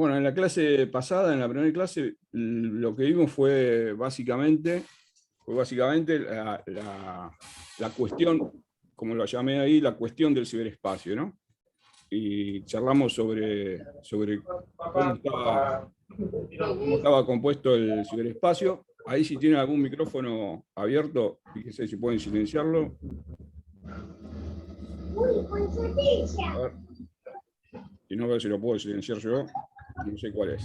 Bueno, en la clase pasada, en la primera clase, lo que vimos fue básicamente la cuestión, como lo llamé ahí, la cuestión del ciberespacio, ¿no? Y charlamos sobre cómo estaba compuesto el ciberespacio. Ahí si tienen algún micrófono abierto, fíjense si pueden silenciarlo. A ver, si no, a ver si lo puedo silenciar yo. No sé cuál es.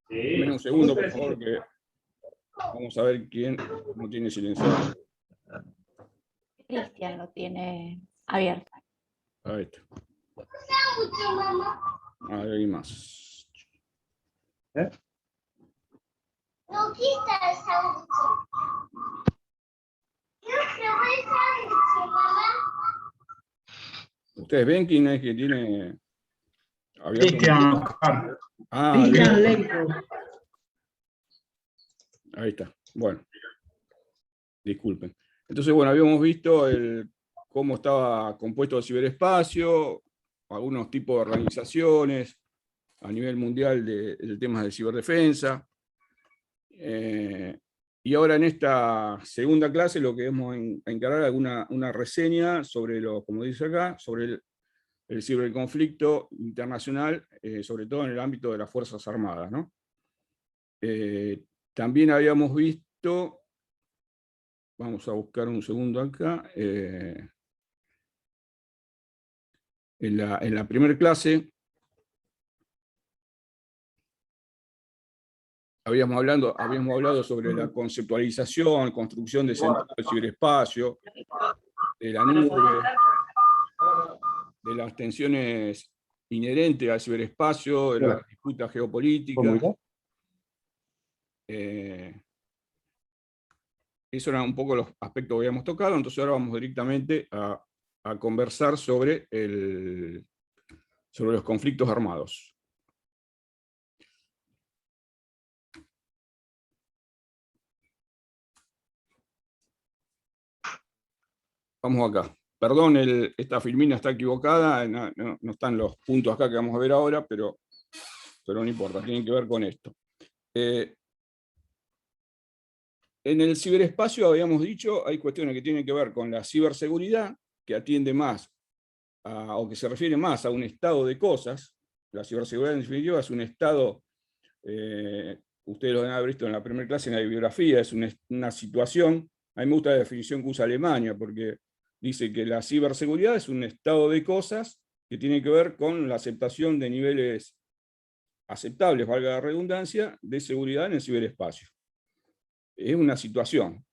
Dame un segundo, por favor, que vamos a ver quién no tiene silenciado. Cristian lo tiene abierto. Ahí está. Ahí más. No quita el sándwich. Yo quiero el sándwich, mamá. ¿Ustedes ven quién es que tiene abierto? Cristian. Cristian Leico. Ahí está. Bueno, disculpen. Entonces, bueno, habíamos visto cómo estaba compuesto el ciberespacio, algunos tipos de organizaciones a nivel mundial del tema de ciberdefensa. Y ahora en esta segunda clase lo que vamos a encarar es una reseña sobre como dice acá, sobre el ciberconflicto internacional, sobre todo en el ámbito de las Fuerzas Armadas, ¿no? También habíamos visto, vamos a buscar un segundo acá, en la primera clase habíamos hablado sobre la conceptualización, construcción de centros del ciberespacio, de la nube, de las tensiones inherentes al ciberespacio, de las disputas geopolíticas. Eso eran un poco los aspectos que habíamos tocado, entonces ahora vamos directamente a conversar sobre los conflictos armados. Vamos acá. Perdón, esta filmina está equivocada, no están los puntos acá que vamos a ver ahora, pero no importa, tienen que ver con esto. En el ciberespacio, habíamos dicho, hay cuestiones que tienen que ver con la ciberseguridad, que atiende más, o que se refiere más a un estado de cosas. La ciberseguridad, en definitiva, es un estado, ustedes lo han visto en la primera clase, en la bibliografía, es una situación. A mí me gusta la definición que usa Alemania, porque dice que la ciberseguridad es un estado de cosas que tiene que ver con la aceptación de niveles aceptables, valga la redundancia, de seguridad en el ciberespacio. Es una situación.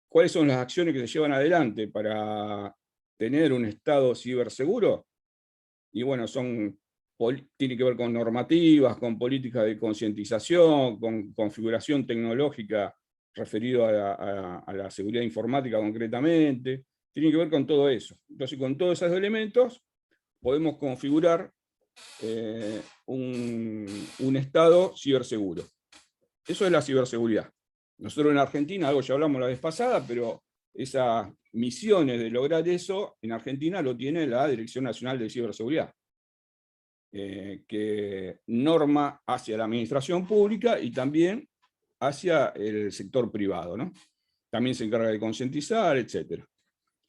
¿Cuáles son las acciones que se llevan adelante para tener un estado ciberseguro? Y bueno, tiene que ver con normativas, con políticas de concientización, con configuración tecnológica referido a la seguridad informática concretamente. Tiene que ver con todo eso. Entonces, con todos esos elementos, podemos configurar un estado ciberseguro. Eso es la ciberseguridad. Nosotros en Argentina, algo ya hablamos la vez pasada, pero esas misiones de lograr eso, en Argentina lo tiene la Dirección Nacional de Ciberseguridad, que norma hacia la administración pública y también hacia el sector privado, ¿no? También se encarga de concientizar, etc.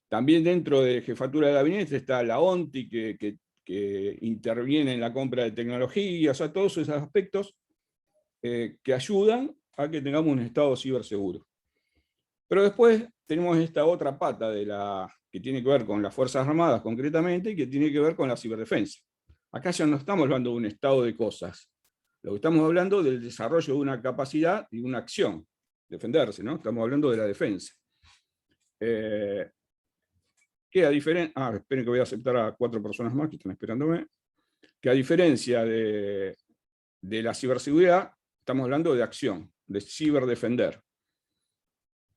También dentro de Jefatura de Gabinete está la ONTI, que interviene en la compra de tecnología, o sea, todos esos aspectos que ayudan a que tengamos un estado ciberseguro. Pero después tenemos esta otra pata que tiene que ver con las Fuerzas Armadas concretamente, y que tiene que ver con la ciberdefensa. Acá ya no estamos hablando de un estado de cosas. Lo que estamos hablando del desarrollo de una capacidad y una acción. Defenderse, ¿no? Estamos hablando de la defensa. Que a diferencia... esperen que voy a aceptar a 4 personas más que están esperándome. Que a diferencia de la ciberseguridad, estamos hablando de acción, de ciberdefender.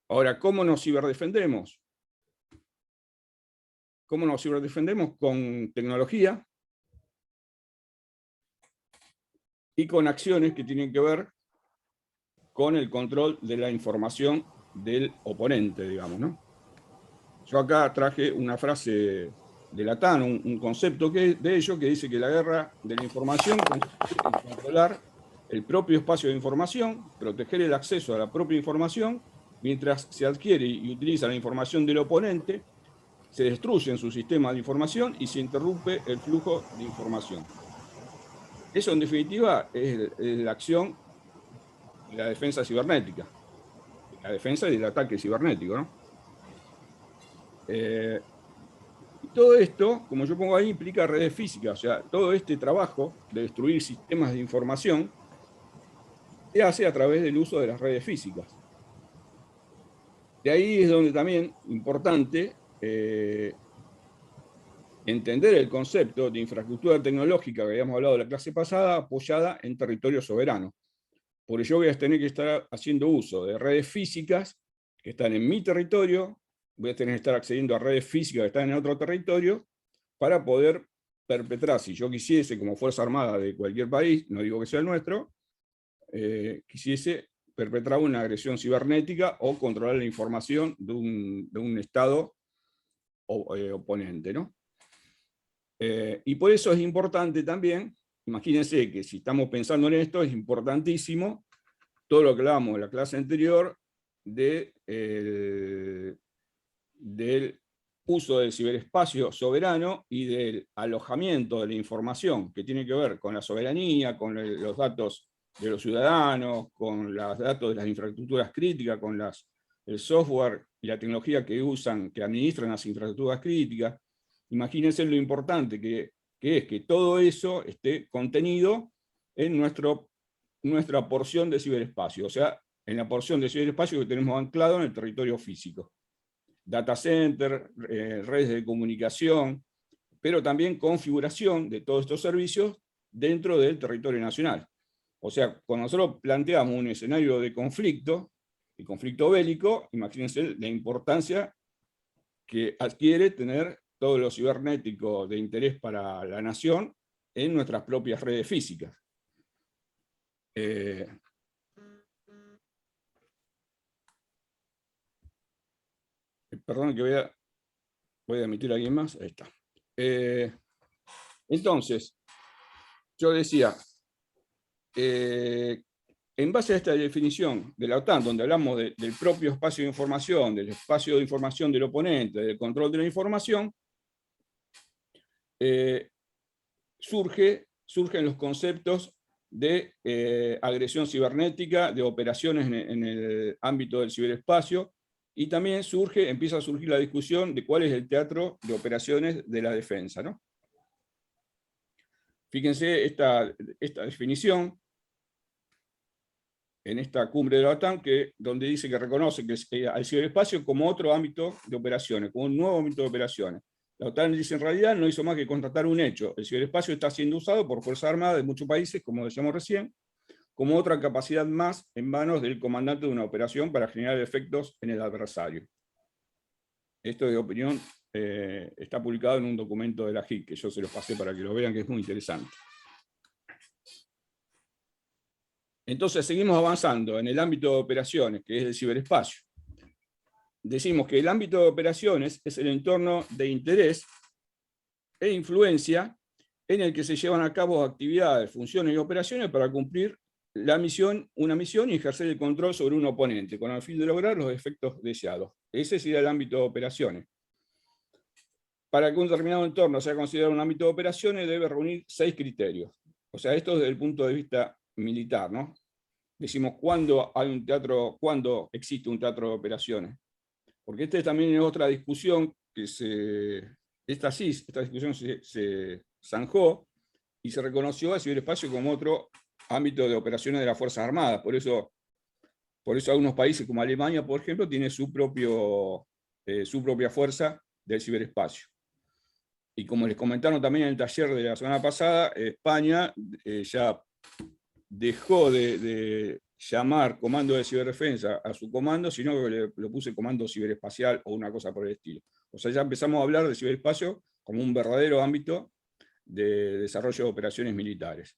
Ahora, ¿cómo nos ciberdefendemos? ¿Cómo nos ciberdefendemos? Con tecnología y con acciones que tienen que ver con el control de la información del oponente, digamos, ¿no? Yo acá traje una frase de Latán, un concepto de ello, que dice que la guerra de la información consiste en controlar el propio espacio de información, proteger el acceso a la propia información, mientras se adquiere y utiliza la información del oponente, se destruyen sus sistemas de información y se interrumpe el flujo de información. Eso, en definitiva, es la acción de la defensa cibernética, la defensa del ataque cibernético, ¿no? Y todo esto, como yo pongo ahí, implica redes físicas. O sea, todo este trabajo de destruir sistemas de información se hace a través del uso de las redes físicas. De ahí es donde también importante entender el concepto de infraestructura tecnológica que habíamos hablado en la clase pasada, apoyada en territorio soberano. Por ello voy a tener que estar haciendo uso de redes físicas que están en mi territorio, voy a tener que estar accediendo a redes físicas que están en otro territorio, para poder perpetrar, si yo quisiese, como Fuerza Armada de cualquier país, no digo que sea el nuestro, quisiese perpetrar una agresión cibernética o controlar la información de un Estado oponente, ¿no? Y por eso es importante también, imagínense que si estamos pensando en esto, es importantísimo todo lo que hablábamos en la clase anterior del uso del ciberespacio soberano y del alojamiento de la información, que tiene que ver con la soberanía, con los datos de los ciudadanos, con los datos de las infraestructuras críticas, con el software y la tecnología que usan, que administran las infraestructuras críticas. Imagínense lo importante que es que todo eso esté contenido en nuestra porción de ciberespacio, o sea, en la porción de ciberespacio que tenemos anclado en el territorio físico. Data center, redes de comunicación, pero también configuración de todos estos servicios dentro del territorio nacional. O sea, cuando nosotros planteamos un escenario de conflicto bélico, imagínense la importancia que adquiere tener todo lo cibernético de interés para la nación en nuestras propias redes físicas. Perdón que voy a emitir a alguien más. Ahí está. Entonces, yo decía, en base a esta definición de la OTAN, donde hablamos del propio espacio de información, del espacio de información del oponente, del control de la información, surgen los conceptos de agresión cibernética, de operaciones en el ámbito del ciberespacio, y también empieza a surgir la discusión de cuál es el teatro de operaciones de la defensa, ¿no? Fíjense esta definición en esta cumbre de la OTAN, donde dice que reconoce al ciberespacio como otro ámbito de operaciones, como un nuevo ámbito de operaciones. La OTAN dice, en realidad no hizo más que constatar un hecho: el ciberespacio está siendo usado por Fuerzas Armadas de muchos países, como decíamos recién, como otra capacidad más en manos del comandante de una operación para generar efectos en el adversario. Esto de opinión está publicado en un documento de la JIC, que yo se los pasé para que lo vean, que es muy interesante. Entonces seguimos avanzando en el ámbito de operaciones, que es el ciberespacio. Decimos que el ámbito de operaciones es el entorno de interés e influencia en el que se llevan a cabo actividades, funciones y operaciones para cumplir una misión y ejercer el control sobre un oponente, con el fin de lograr los efectos deseados. Ese sería el ámbito de operaciones. Para que un determinado entorno sea considerado un ámbito de operaciones, debe reunir 6 criterios. O sea, esto desde el punto de vista militar, ¿no? Decimos, ¿cuándo existe un teatro de operaciones? Porque esta también es otra discusión que esta discusión se zanjó y se reconoció al ciberespacio como otro ámbito de operaciones de las Fuerzas Armadas. Por eso algunos países como Alemania, por ejemplo, tiene su propia fuerza del ciberespacio. Y como les comentaron también en el taller de la semana pasada, España ya dejó de llamar comando de ciberdefensa a su comando, sino que le puse comando ciberespacial o una cosa por el estilo. O sea, ya empezamos a hablar de ciberespacio como un verdadero ámbito de desarrollo de operaciones militares.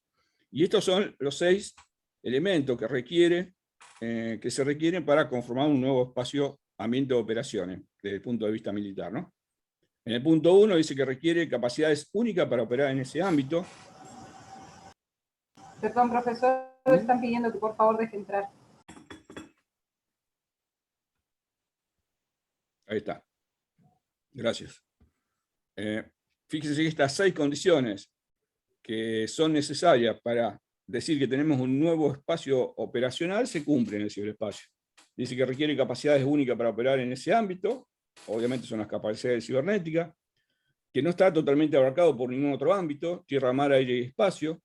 Y estos son los 6 elementos que se requieren para conformar un nuevo espacio ambiente de operaciones. desde el punto de vista militar, ¿no? En el punto 1 dice que requiere capacidades únicas para operar en ese ámbito. Perdón, profesor, están pidiendo que por favor deje entrar. Ahí está. Gracias. Fíjense que estas 6 condiciones que son necesarias para decir que tenemos un nuevo espacio operacional se cumplen en el ciberespacio. Dice que requiere capacidades únicas para operar en ese ámbito, obviamente son las capacidades cibernéticas, que no está totalmente abarcado por ningún otro ámbito, tierra, mar, aire y espacio.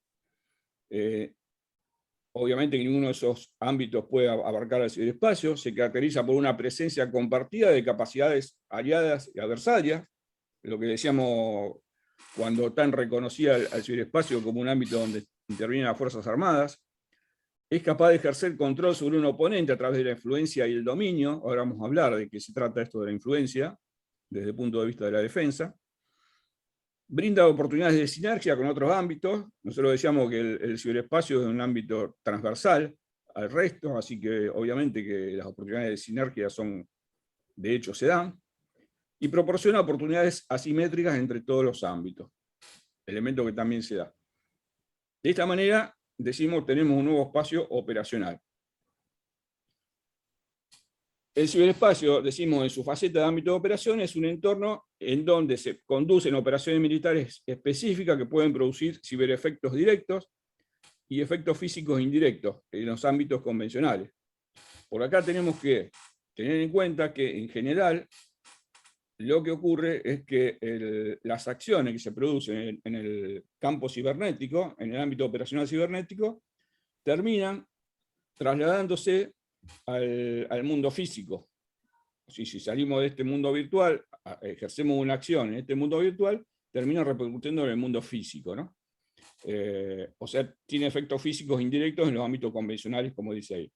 Obviamente que ninguno de esos ámbitos puede abarcar el ciberespacio, se caracteriza por una presencia compartida de capacidades aliadas y adversarias, lo que decíamos cuando tan reconocía al ciberespacio como un ámbito donde intervienen las Fuerzas Armadas. Es capaz de ejercer control sobre un oponente a través de la influencia y el dominio. Ahora vamos a hablar de qué se trata esto de la influencia, desde el punto de vista de la defensa. Brinda oportunidades de sinergia con otros ámbitos. Nosotros decíamos que el ciberespacio es un ámbito transversal al resto, así que obviamente que las oportunidades de sinergia son, de hecho, se dan. Y proporciona oportunidades asimétricas entre todos los ámbitos, elemento que también se da. De esta manera, decimos, tenemos un nuevo espacio operacional. El ciberespacio, decimos, en su faceta de ámbito de operación, es un entorno en donde se conducen operaciones militares específicas que pueden producir ciberefectos directos y efectos físicos indirectos en los ámbitos convencionales. Por acá tenemos que tener en cuenta que, en general, lo que ocurre es que las acciones que se producen en el campo cibernético, en el ámbito operacional cibernético, terminan trasladándose al mundo físico. Si salimos de este mundo virtual, ejercemos una acción en este mundo virtual, termina repercutiendo en el mundo físico, ¿no? O sea, tiene efectos físicos indirectos en los ámbitos convencionales, como dice ahí.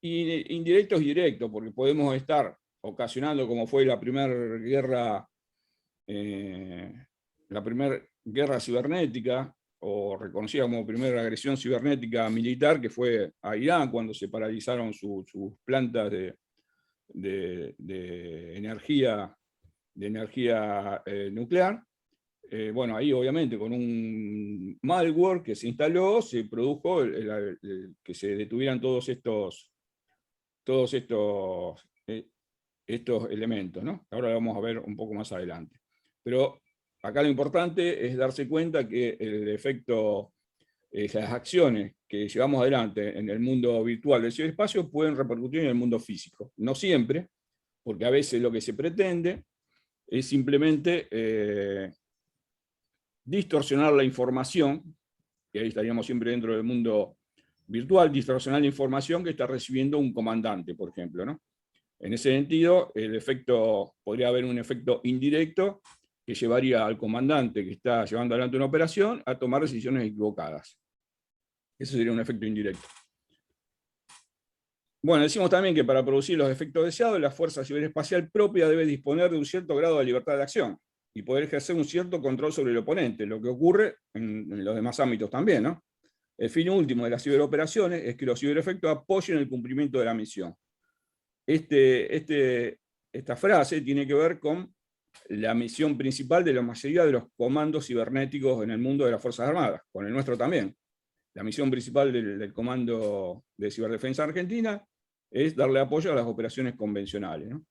Y indirectos y directos, porque podemos estar ocasionando, como fue la primera guerra cibernética, o reconocida como primera agresión cibernética militar, que fue a Irán, cuando se paralizaron sus plantas de energía nuclear. Bueno, ahí obviamente con un malware que se instaló, se produjo que se detuvieran todos estos elementos, ¿no? Ahora lo vamos a ver un poco más adelante. Pero acá lo importante es darse cuenta que el efecto, las acciones que llevamos adelante en el mundo virtual del ciberespacio pueden repercutir en el mundo físico. No siempre, porque a veces lo que se pretende es simplemente distorsionar la información, que ahí estaríamos siempre dentro del mundo virtual, distorsionar la información que está recibiendo un comandante, por ejemplo, ¿no? En ese sentido, podría haber un efecto indirecto que llevaría al comandante que está llevando adelante una operación a tomar decisiones equivocadas. Eso sería un efecto indirecto. Bueno, decimos también que para producir los efectos deseados, la fuerza ciberespacial propia debe disponer de un cierto grado de libertad de acción y poder ejercer un cierto control sobre el oponente, lo que ocurre en los demás ámbitos también, ¿no? El fin último de las ciberoperaciones es que los ciberefectos apoyen el cumplimiento de la misión. Esta frase tiene que ver con la misión principal de la mayoría de los comandos cibernéticos en el mundo de las Fuerzas Armadas, con el nuestro también. La misión principal del Comando de Ciberdefensa Argentina es darle apoyo a las operaciones convencionales, ¿no?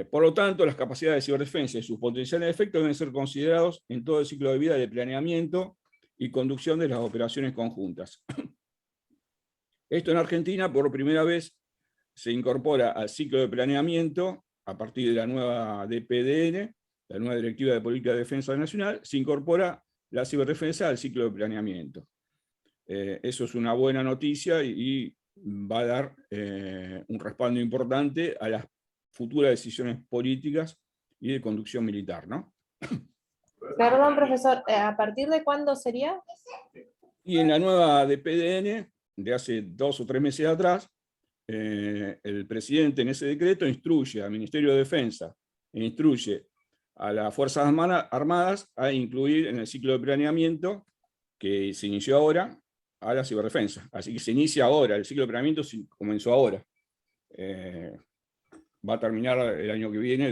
Por lo tanto, las capacidades de ciberdefensa y sus potenciales efectos deben ser considerados en todo el ciclo de vida de planeamiento y conducción de las operaciones conjuntas. Esto en Argentina, por primera vez, se incorpora al ciclo de planeamiento a partir de la nueva DPDN, la nueva Directiva de Política de Defensa Nacional, se incorpora la ciberdefensa al ciclo de planeamiento. Eso es una buena noticia y va a dar un respaldo importante a las futuras decisiones políticas y de conducción militar, ¿no? Perdón, profesor, ¿a partir de cuándo sería? Y en la nueva DPDN, de hace 2 o 3 meses atrás, el presidente en ese decreto instruye al Ministerio de Defensa e instruye a las Fuerzas Armadas a incluir en el ciclo de planeamiento que se inició ahora a la ciberdefensa. Así que se inicia ahora, el ciclo de planeamiento comenzó ahora. va a terminar el año que viene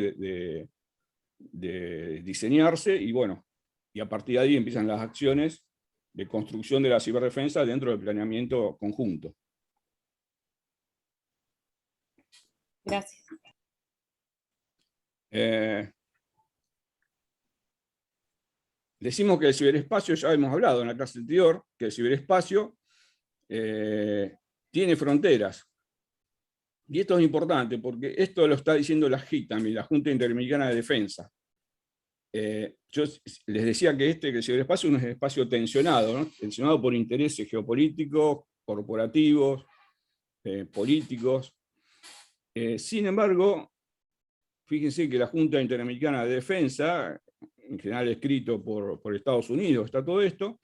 de diseñarse, y bueno, y a partir de ahí empiezan las acciones de construcción de la ciberdefensa dentro del planeamiento conjunto. Gracias. Decimos que el ciberespacio, ya hemos hablado en la clase anterior, que el ciberespacio tiene fronteras. Y esto es importante, porque esto lo está diciendo la JIT también, la Junta Interamericana de Defensa. Yo les decía que el ciberespacio es un espacio tensionado, ¿no? Tensionado por intereses geopolíticos, corporativos, políticos. Sin embargo, fíjense que la Junta Interamericana de Defensa, en general escrito por Estados Unidos, está todo esto,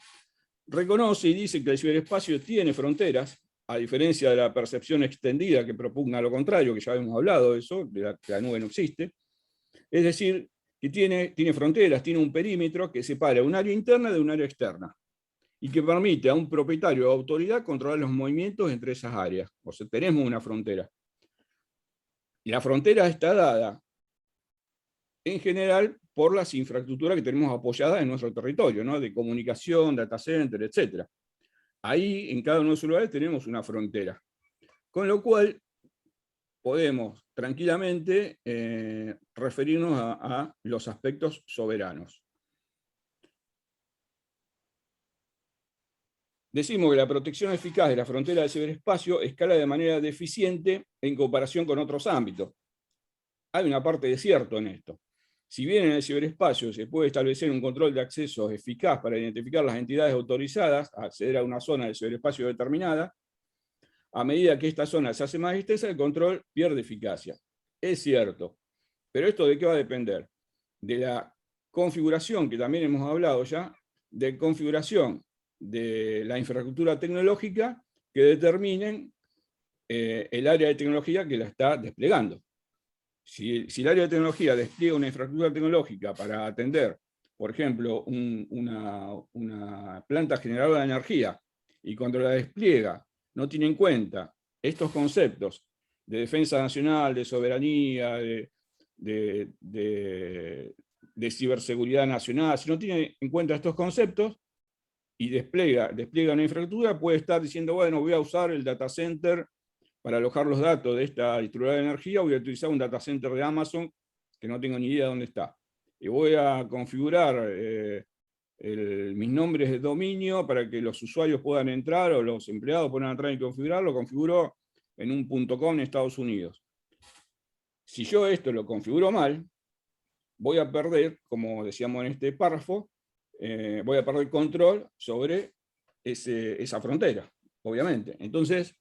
reconoce y dice que el ciberespacio tiene fronteras, a diferencia de la percepción extendida que propugna lo contrario, que ya hemos hablado de eso, de que la nube no existe. Es decir, que tiene fronteras, tiene un perímetro que separa un área interna de un área externa, y que permite a un propietario o autoridad controlar los movimientos entre esas áreas. O sea, tenemos una frontera. Y la frontera está dada, en general, por las infraestructuras que tenemos apoyadas en nuestro territorio, ¿no? De comunicación, data center, etc. Ahí, en cada uno de esos lugares, tenemos una frontera. Con lo cual, podemos tranquilamente referirnos a los aspectos soberanos. Decimos que la protección eficaz de la frontera del ciberespacio escala de manera deficiente en comparación con otros ámbitos. Hay una parte de cierto en esto. Si bien en el ciberespacio se puede establecer un control de acceso eficaz para identificar las entidades autorizadas a acceder a una zona del ciberespacio determinada, a medida que esta zona se hace más extensa, el control pierde eficacia. Es cierto, pero ¿esto de qué va a depender? De la configuración, que también hemos hablado ya, de configuración de la infraestructura tecnológica que determinen el área de tecnología que la está desplegando. Si el área de tecnología despliega una infraestructura tecnológica para atender, por ejemplo, una planta generadora de energía, y cuando la despliega no tiene en cuenta estos conceptos de defensa nacional, de soberanía, de ciberseguridad nacional, si no tiene en cuenta estos conceptos y despliega una infraestructura, puede estar diciendo, bueno, voy a usar el data center para alojar los datos de esta distribuidora de energía, voy a utilizar un data center de Amazon que no tengo ni idea de dónde está. Y voy a configurar mis nombres de dominio para que los usuarios puedan entrar o los empleados puedan entrar y configurar, lo configuro en un .com en Estados Unidos. Si yo esto lo configuro mal, voy a perder, como decíamos en este párrafo, voy a perder control sobre esa frontera, obviamente. Entonces,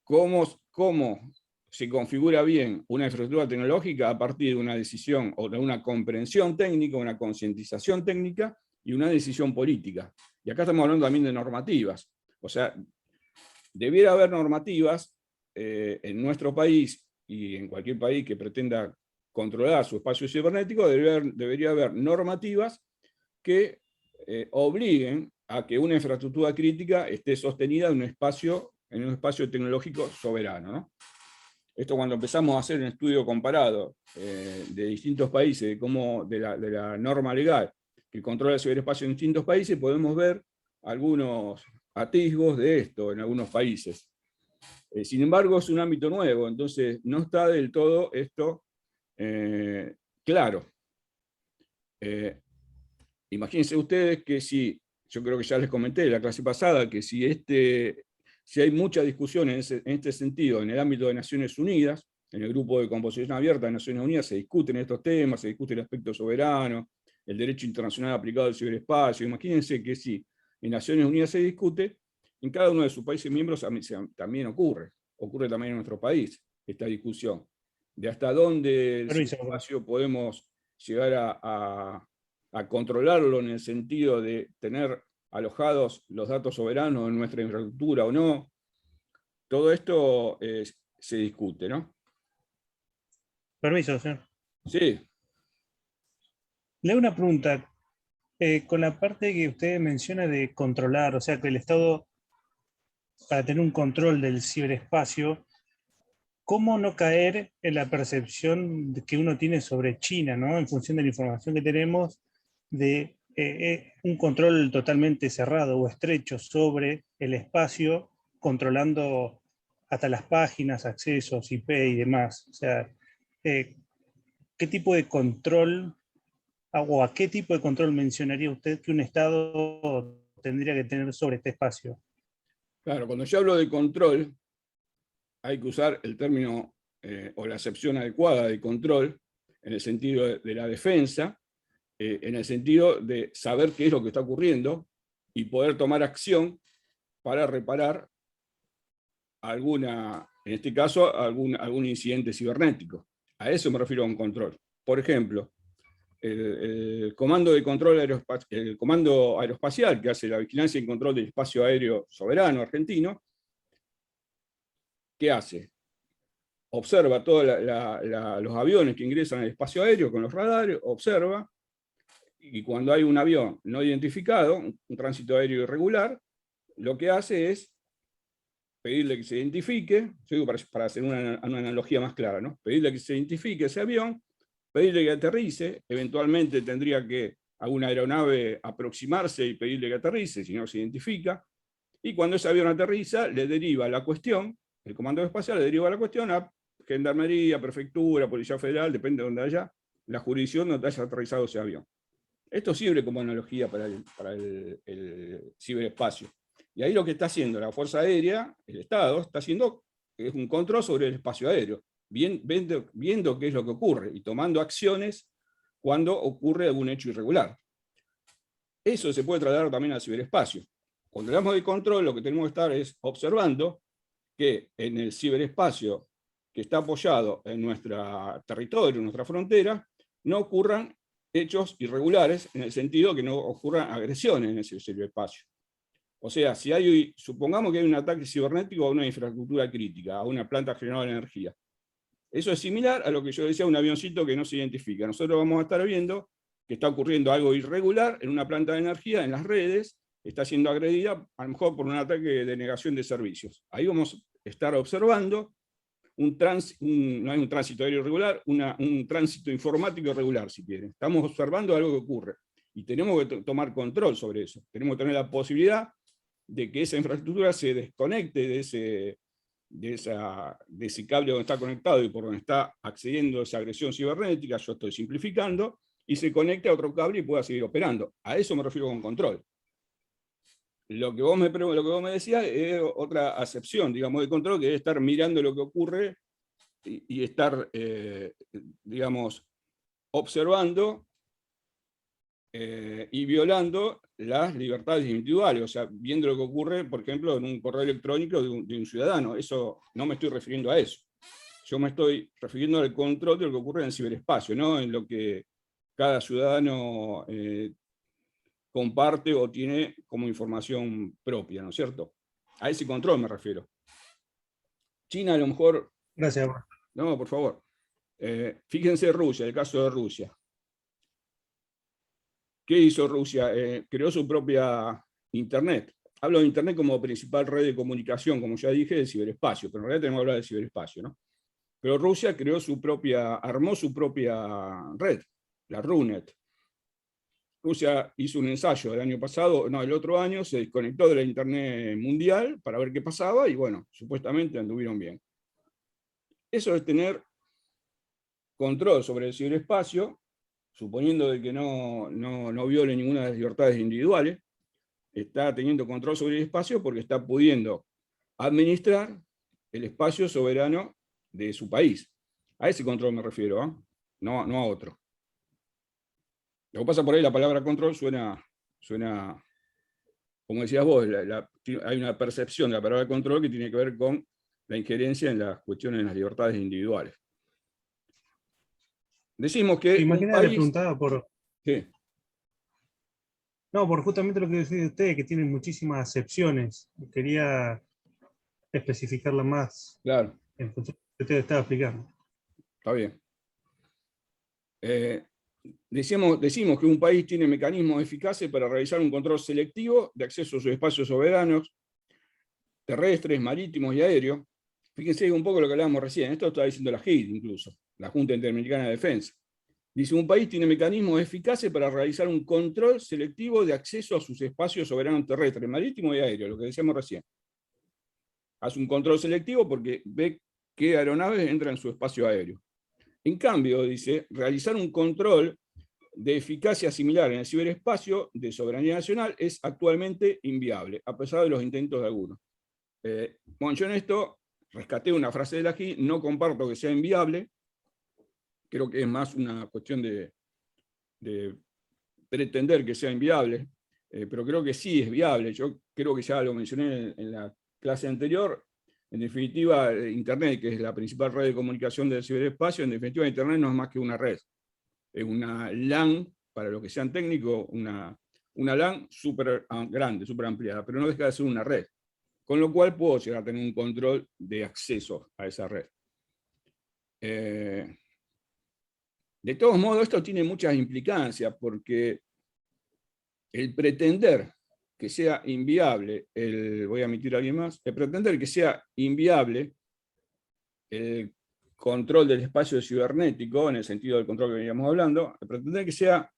¿cómo se configura bien una infraestructura tecnológica? A partir de una decisión o de una comprensión técnica, una concientización técnica y una decisión política. Y acá estamos hablando también de normativas. O sea, debiera haber normativas en nuestro país y en cualquier país que pretenda controlar su espacio cibernético, debería haber normativas que obliguen a que una infraestructura crítica esté sostenida en un espacio tecnológico soberano, ¿no? Esto, cuando empezamos a hacer un estudio comparado de distintos países, de la norma legal que controla el ciberespacio en distintos países, podemos ver algunos atisbos de esto en algunos países. Sin embargo, es un ámbito nuevo, entonces no está del todo esto claro. Imagínense ustedes que yo creo que ya les comenté en la clase pasada, que si hay mucha discusión en este sentido en el ámbito de Naciones Unidas, en el grupo de composición abierta de Naciones Unidas se discuten estos temas, se discute el aspecto soberano, el derecho internacional aplicado al ciberespacio. Imagínense que si en Naciones Unidas se discute, en cada uno de sus países miembros también ocurre también en nuestro país esta discusión, de hasta dónde el ciberespacio podemos llegar a controlarlo en el sentido de tener alojados los datos soberanos en nuestra infraestructura o no. Todo esto se discute, ¿no? Permiso, señor. Sí. Le hago una pregunta. Con la parte que usted menciona de controlar, o sea, que el Estado, para tener un control del ciberespacio, ¿cómo no caer en la percepción que uno tiene sobre China, ¿no? En función de la información que tenemos, de un control totalmente cerrado o estrecho sobre el espacio, controlando hasta las páginas, accesos, IP y demás? O sea, ¿qué tipo de control o a qué tipo de control mencionaría usted que un Estado tendría que tener sobre este espacio? Claro, cuando yo hablo de control, hay que usar el término o la acepción adecuada de control en el sentido de la defensa, en el sentido de saber qué es lo que está ocurriendo y poder tomar acción para reparar alguna, en este caso, algún incidente cibernético. A eso me refiero a un control. Por ejemplo, el comando de control el comando aeroespacial, que hace la vigilancia y control del espacio aéreo soberano argentino, ¿qué hace? Observa todos los aviones que ingresan al espacio aéreo con los radares, observa, y cuando hay un avión no identificado, un tránsito aéreo irregular, lo que hace es pedirle que se identifique, yo digo para hacer una analogía más clara, ¿no? Pedirle que se identifique ese avión, pedirle que aterrice, eventualmente tendría que alguna aeronave aproximarse y pedirle que aterrice, si no se identifica, y cuando ese avión aterriza, le deriva la cuestión, el comando espacial le deriva la cuestión a Gendarmería, Prefectura, Policía Federal, depende de donde haya, la jurisdicción donde haya aterrizado ese avión. Esto sirve como analogía para el ciberespacio. Y ahí lo que está haciendo la Fuerza Aérea, el Estado, está haciendo es un control sobre el espacio aéreo, viendo qué es lo que ocurre y tomando acciones cuando ocurre algún hecho irregular. Eso se puede trasladar también al ciberespacio. Cuando hablamos de control, lo que tenemos que estar es observando que en el ciberespacio que está apoyado en nuestro territorio, en nuestra frontera, no ocurran hechos irregulares, en el sentido que no ocurran agresiones en ese ciberespacio. O sea, si supongamos que hay un ataque cibernético a una infraestructura crítica, a una planta generadora de energía. Eso es similar a lo que yo decía, un avioncito que no se identifica. Nosotros vamos a estar viendo que está ocurriendo algo irregular en una planta de energía, en las redes, está siendo agredida, a lo mejor por un ataque de denegación de servicios. Ahí vamos a estar observando no hay un tránsito aéreo irregular, un tránsito informático irregular, si quieren. Estamos observando algo que ocurre y tenemos que tomar control sobre eso. Tenemos que tener la posibilidad de que esa infraestructura se desconecte de ese cable donde está conectado y por donde está accediendo a esa agresión cibernética, yo estoy simplificando, y se conecte a otro cable y pueda seguir operando. A eso me refiero con control. Lo que vos me decías es otra acepción, digamos, de control, que es estar mirando lo que ocurre y estar, digamos, observando y violando las libertades individuales, o sea, viendo lo que ocurre, por ejemplo, en un correo electrónico de un ciudadano. Eso no me estoy refiriendo a eso. Yo me estoy refiriendo al control de lo que ocurre en el ciberespacio, no en lo que cada ciudadano comparte o tiene como información propia, ¿no es cierto? A ese control me refiero. China a lo mejor... Gracias. No, por favor. Fíjense Rusia, el caso de Rusia. ¿Qué hizo Rusia? Creó su propia Internet. Hablo de Internet como principal red de comunicación, como ya dije, del ciberespacio, pero en realidad tenemos que hablar del ciberespacio, ¿no? Pero Rusia creó armó su propia red, la RUNET. Rusia hizo un ensayo el otro año, se desconectó de la Internet mundial para ver qué pasaba y bueno, supuestamente anduvieron bien. Eso es tener control sobre el ciberespacio, suponiendo de que no viole ninguna de las libertades individuales, está teniendo control sobre el espacio porque está pudiendo administrar el espacio soberano de su país. A ese control me refiero, ¿eh? No a otro. Lo que pasa por ahí, la palabra control suena como decías vos, hay una percepción de la palabra control que tiene que ver con la injerencia en las cuestiones de las libertades individuales. Decimos que Imagínate, le preguntaba por... ¿Qué? No, por justamente lo que decía usted, que tienen muchísimas acepciones. Quería especificarla más. Claro. En función de lo que usted estaba explicando. Está bien. Decimos que un país tiene mecanismos eficaces para realizar un control selectivo de acceso a sus espacios soberanos, terrestres, marítimos y aéreos, Fíjense un poco lo que hablábamos recién, esto lo estaba diciendo la JID incluso, la Junta Interamericana de Defensa. Dice, un país tiene mecanismos eficaces para realizar un control selectivo de acceso a sus espacios soberanos terrestres, marítimo y aéreo, lo que decíamos recién. Hace un control selectivo porque ve qué aeronaves entran en su espacio aéreo. En cambio, dice, realizar un control de eficacia similar en el ciberespacio de soberanía nacional es actualmente inviable, a pesar de los intentos de algunos. Bueno, yo en esto rescaté una frase de la JID, no comparto que sea inviable, creo que es más una cuestión de pretender que sea inviable, pero creo que sí es viable. Yo creo que ya lo mencioné en la clase anterior. En definitiva, Internet, que es la principal red de comunicación del ciberespacio, en definitiva Internet no es más que una red. Es una LAN, para los que sean técnicos, una LAN súper grande, súper ampliada, pero no deja de ser una red. Con lo cual puedo llegar a tener un control de acceso a esa red. De todos modos, esto tiene muchas implicancias, porque el pretender que sea inviable, voy a omitir a alguien más, el pretender que sea inviable el control del espacio cibernético, en el sentido del control que veníamos hablando, el pretender que sea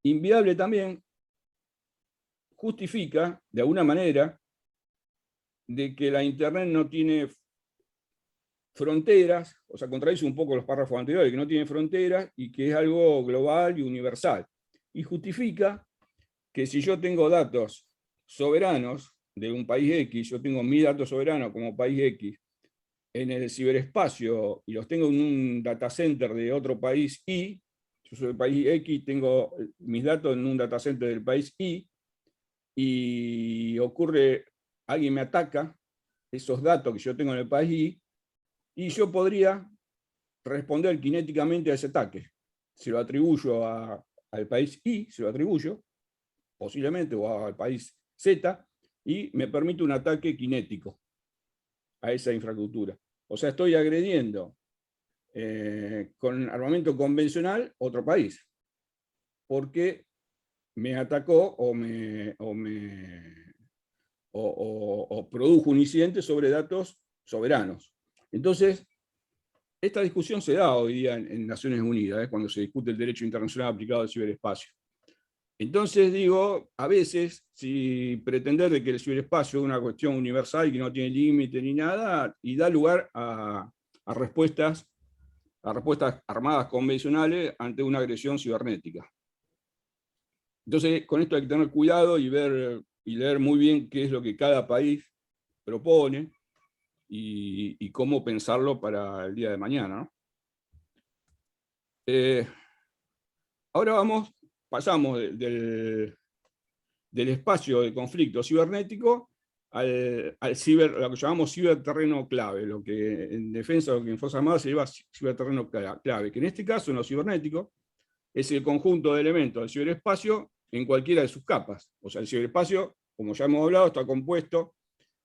inviable también justifica, de alguna manera, de que la Internet no tiene fronteras, o sea, contradice un poco los párrafos anteriores, que no tiene fronteras y que es algo global y universal. Y justifica que si yo tengo datos soberanos de un país X, yo tengo mis datos soberanos como país X en el ciberespacio y los tengo en un data center de otro país Y, yo soy del país X, tengo mis datos en un data center del país Y ocurre, alguien me ataca esos datos que yo tengo en el país Y yo podría responder cinéticamente a ese ataque. Se lo atribuyo al país Y, se lo atribuyo, posiblemente, o al país Z, y me permite un ataque cinético a esa infraestructura. O sea, estoy agrediendo con armamento convencional otro país, porque me atacó o produjo un incidente sobre datos soberanos. Entonces, esta discusión se da hoy día en Naciones Unidas, cuando se discute el derecho internacional aplicado al ciberespacio. Entonces digo, a veces, si pretender de que el ciberespacio es una cuestión universal y que no tiene límite ni nada, y da lugar a respuestas armadas convencionales ante una agresión cibernética. Entonces, con esto hay que tener cuidado y leer muy bien qué es lo que cada país propone y cómo pensarlo para el día de mañana, ¿no? Ahora pasamos del espacio de conflicto cibernético al lo que llamamos ciberterreno clave, lo que en defensa, lo que en Fuerzas Armadas se llama ciberterreno clave, que en este caso, en lo cibernético, es el conjunto de elementos del ciberespacio en cualquiera de sus capas. O sea, el ciberespacio, como ya hemos hablado, está compuesto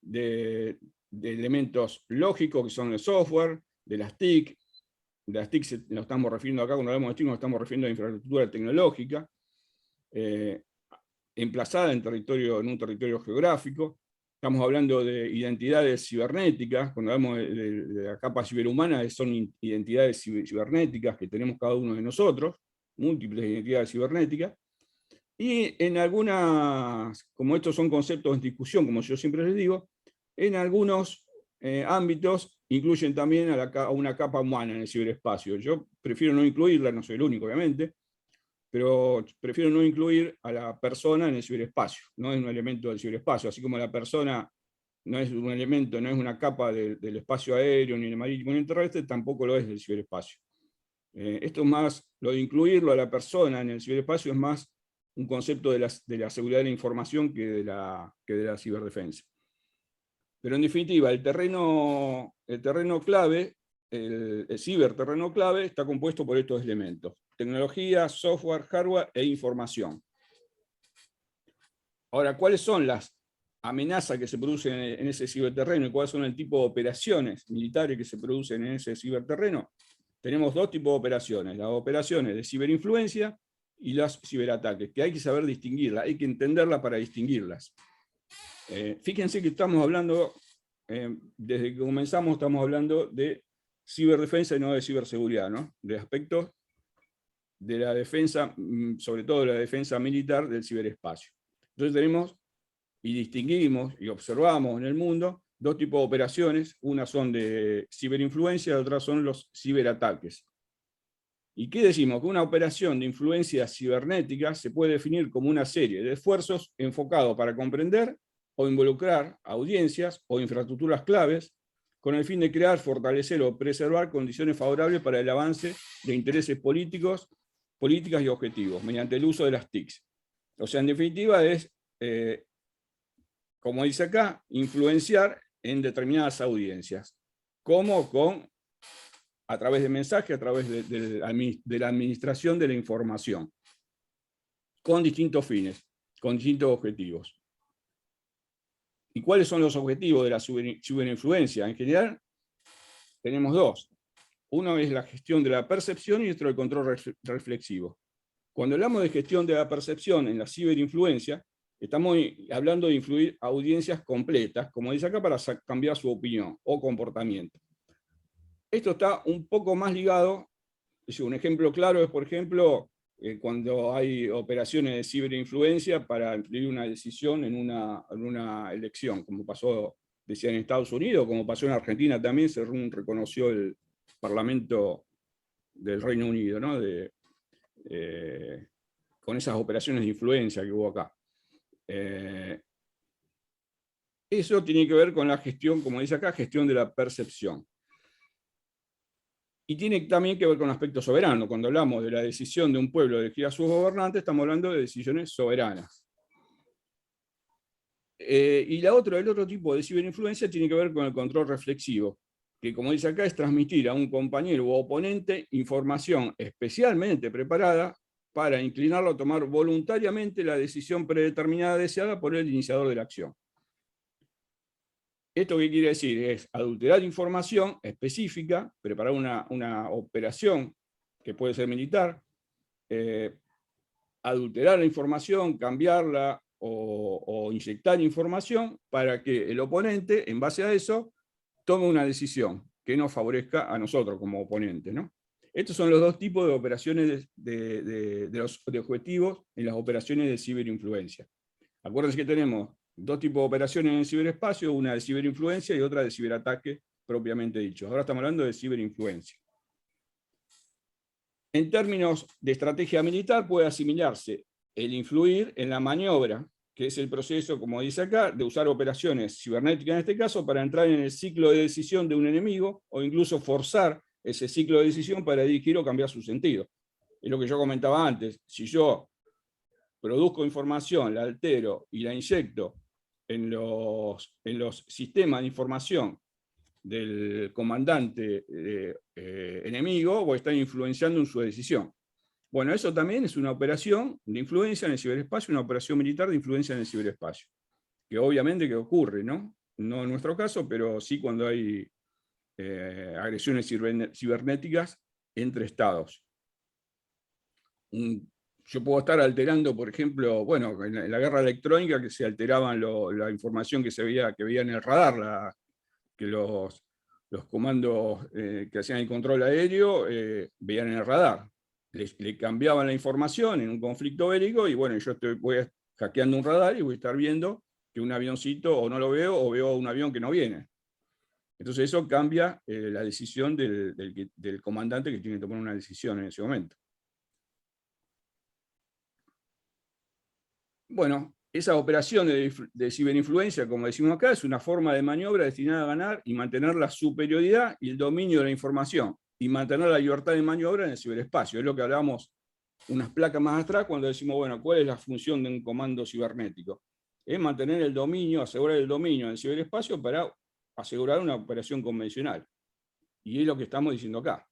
de elementos lógicos, que son el software, de las TIC. De las TIC nos estamos refiriendo acá, cuando hablamos de TIC nos estamos refiriendo a infraestructura tecnológica, emplazada en un territorio geográfico. Estamos hablando de identidades cibernéticas, cuando hablamos de la capa ciberhumana, son identidades cibernéticas que tenemos cada uno de nosotros, múltiples identidades cibernéticas, y en algunas, como estos son conceptos en discusión, como yo siempre les digo, en algunos ámbitos incluyen también a una capa humana en el ciberespacio. Yo prefiero no incluirla, no soy el único obviamente, pero prefiero no incluir a la persona en el ciberespacio, no es un elemento del ciberespacio, así como la persona no es un elemento, no es una capa del espacio aéreo, ni el marítimo, ni el terrestre, tampoco lo es del ciberespacio. Esto es más, lo de incluirlo a la persona en el ciberespacio es más un concepto de la seguridad de la información que de la ciberdefensa. Pero en definitiva, el terreno clave, el ciberterreno clave, está compuesto por estos elementos: tecnología, software, hardware e información. Ahora, ¿cuáles son las amenazas que se producen en ese ciberterreno y cuáles son el tipo de operaciones militares que se producen en ese ciberterreno? Tenemos dos tipos de operaciones: las operaciones de ciberinfluencia y los ciberataques, que hay que saber distinguirlas, hay que entenderlas para distinguirlas. Fíjense que estamos hablando desde que comenzamos estamos hablando de ciberdefensa y no de ciberseguridad, ¿no? De aspectos de la defensa, sobre todo de la defensa militar del ciberespacio. Entonces tenemos y distinguimos y observamos en el mundo dos tipos de operaciones. Una son de ciberinfluencia y otras son los ciberataques. ¿Y qué decimos? Que una operación de influencia cibernética se puede definir como una serie de esfuerzos enfocados para comprender o involucrar audiencias o infraestructuras claves con el fin de crear, fortalecer o preservar condiciones favorables para el avance de intereses políticos, políticas y objetivos, mediante el uso de las TICs. O sea, en definitiva es, como dice acá, influenciar en determinadas audiencias. ¿Cómo? A través de mensajes, a través de la administración de la información, con distintos fines, con distintos objetivos. ¿Y cuáles son los objetivos de la ciberinfluencia? En general, tenemos dos. Uno es la gestión de la percepción y otro el control reflexivo. Cuando hablamos de gestión de la percepción en la ciberinfluencia, estamos hablando de influir a audiencias completas, como dice acá, para cambiar su opinión o comportamiento. Esto está un poco más ligado, un ejemplo claro es, por ejemplo, cuando hay operaciones de ciberinfluencia para influir una decisión en una elección, como pasó, decía, en Estados Unidos, como pasó en Argentina también, se reconoció el Parlamento del Reino Unido, ¿no? Con esas operaciones de influencia que hubo acá. Eso tiene que ver con la gestión, como dice acá, gestión de la percepción. Y tiene también que ver con aspecto soberano. Cuando hablamos de la decisión de un pueblo de elegir a sus gobernantes, estamos hablando de decisiones soberanas. Y el otro tipo de ciberinfluencia tiene que ver con el control reflexivo, que, como dice acá, es transmitir a un compañero u oponente información especialmente preparada para inclinarlo a tomar voluntariamente la decisión predeterminada deseada por el iniciador de la acción. ¿Esto qué quiere decir? Es adulterar información específica, preparar una operación que puede ser militar, adulterar la información, cambiarla o inyectar información para que el oponente, en base a eso, tome una decisión que nos favorezca a nosotros como oponente, ¿no? Estos son los dos tipos de operaciones de objetivos en las operaciones de ciberinfluencia. Acuérdense que tenemos dos tipos de operaciones en el ciberespacio, una de ciberinfluencia y otra de ciberataque propiamente dicho. Ahora estamos hablando de ciberinfluencia. En términos de estrategia militar puede asimilarse el influir en la maniobra, que es el proceso, como dice acá, de usar operaciones cibernéticas en este caso para entrar en el ciclo de decisión de un enemigo o incluso forzar ese ciclo de decisión para dirigir o cambiar su sentido. Es lo que yo comentaba antes. Si yo produzco información, la altero y la inyecto en los sistemas de información del comandante enemigo, o está influenciando en su decisión. Bueno, eso también es una operación de influencia en el ciberespacio, una operación militar de influencia en el ciberespacio, que obviamente que ocurre, ¿no? No en nuestro caso, pero sí cuando hay agresiones cibernéticas entre estados. Yo puedo estar alterando, por ejemplo, bueno, en la guerra electrónica, que se alteraban la información que veía en el radar, que los comandos que hacían el control aéreo veían en el radar. Le cambiaban la información en un conflicto bélico y bueno, yo voy hackeando un radar y voy a estar viendo que un avioncito o no lo veo o veo un avión que no viene. Entonces eso cambia la decisión del comandante que tiene que tomar una decisión en ese momento. Bueno, esa operación de ciberinfluencia, como decimos acá, es una forma de maniobra destinada a ganar y mantener la superioridad y el dominio de la información, y mantener la libertad de maniobra en el ciberespacio. Es lo que hablábamos unas placas más atrás cuando decimos, bueno, ¿cuál es la función de un comando cibernético? Es mantener el dominio, asegurar el dominio en el ciberespacio para asegurar una operación convencional. Y es lo que estamos diciendo acá.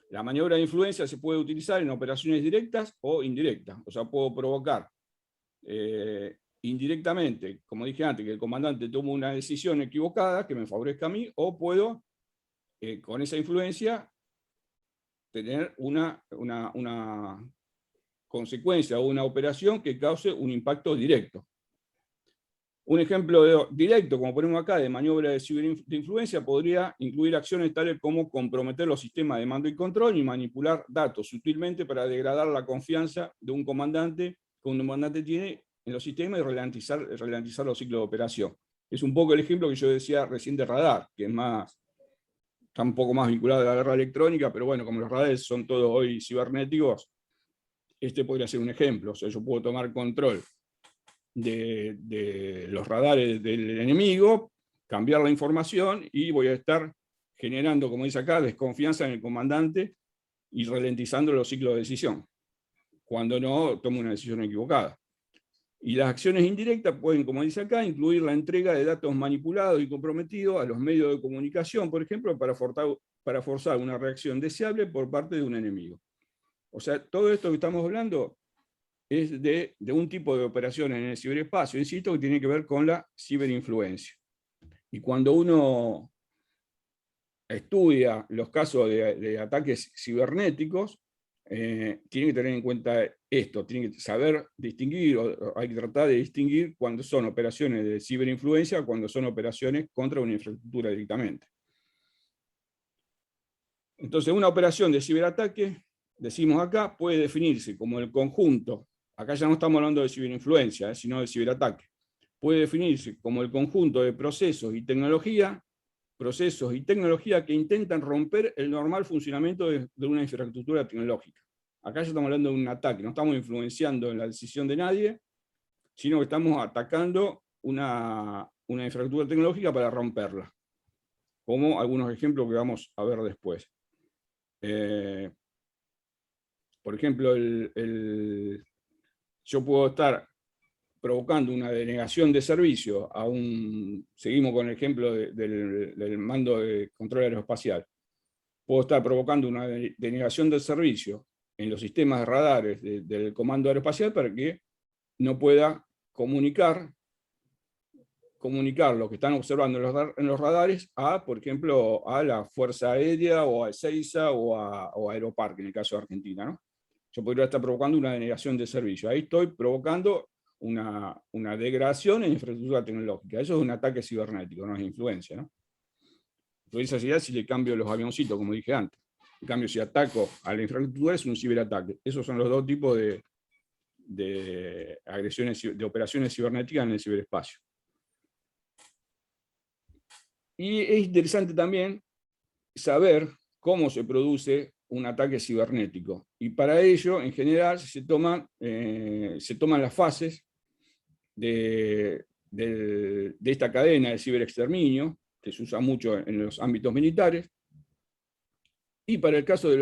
La maniobra de influencia se puede utilizar en operaciones directas o indirectas. O sea, puedo provocar indirectamente, como dije antes, que el comandante tome una decisión equivocada que me favorezca a mí, o puedo, con esa influencia, tener una consecuencia o una operación que cause un impacto directo. Un ejemplo directo, como ponemos acá, de maniobra de ciberinfluencia, podría incluir acciones tales como comprometer los sistemas de mando y control y manipular datos sutilmente para degradar la confianza de un comandante que un comandante tiene en los sistemas y ralentizar los ciclos de operación. Es un poco el ejemplo que yo decía recién de radar, que es está un poco más vinculado a la guerra electrónica, pero bueno, como los radares son todos hoy cibernéticos, este podría ser un ejemplo. O sea, yo puedo tomar control de los radares del enemigo, cambiar la información y voy a estar generando, como dice acá, desconfianza en el comandante y ralentizando los ciclos de decisión, cuando no tomo una decisión equivocada. Y las acciones indirectas pueden, como dice acá, incluir la entrega de datos manipulados y comprometidos a los medios de comunicación, por ejemplo, para forzar una reacción deseable por parte de un enemigo. O sea, todo esto que estamos hablando es de un tipo de operaciones en el ciberespacio, insisto, que tiene que ver con la ciberinfluencia. Y cuando uno estudia los casos de ataques cibernéticos, tiene que tener en cuenta esto, tiene que saber distinguir, o hay que tratar de distinguir cuando son operaciones de ciberinfluencia o cuando son operaciones contra una infraestructura directamente. Entonces, una operación de ciberataque, decimos acá, puede definirse como el conjunto. Acá ya no estamos hablando de ciberinfluencia, sino de ciberataque. Puede definirse como el conjunto de procesos y tecnología que intentan romper el normal funcionamiento de una infraestructura tecnológica. Acá ya estamos hablando de un ataque, no estamos influenciando en la decisión de nadie, sino que estamos atacando una infraestructura tecnológica para romperla, como algunos ejemplos que vamos a ver después. Por ejemplo, yo puedo estar provocando una denegación de servicio seguimos con el ejemplo del mando de control aeroespacial, puedo estar provocando una denegación del servicio en los sistemas de radares del comando aeroespacial para que no pueda comunicar lo que están observando en los radares por ejemplo, a la Fuerza Aérea o a Ezeiza o a Aeroparque, en el caso de Argentina, ¿no? Yo podría estar provocando una denegación de servicio. Ahí estoy provocando una degradación en infraestructura tecnológica. Eso es un ataque cibernético, no es influencia, ¿no? Influencia sería si le cambio los avioncitos, como dije antes. En cambio, si ataco a la infraestructura, es un ciberataque. Esos son los dos tipos de agresiones, de operaciones cibernéticas en el ciberespacio. Y es interesante también saber cómo se produce un ataque cibernético. Y para ello, en general, se toman las fases de esta cadena de ciberexterminio, que se usa mucho en los ámbitos militares. Y para el caso de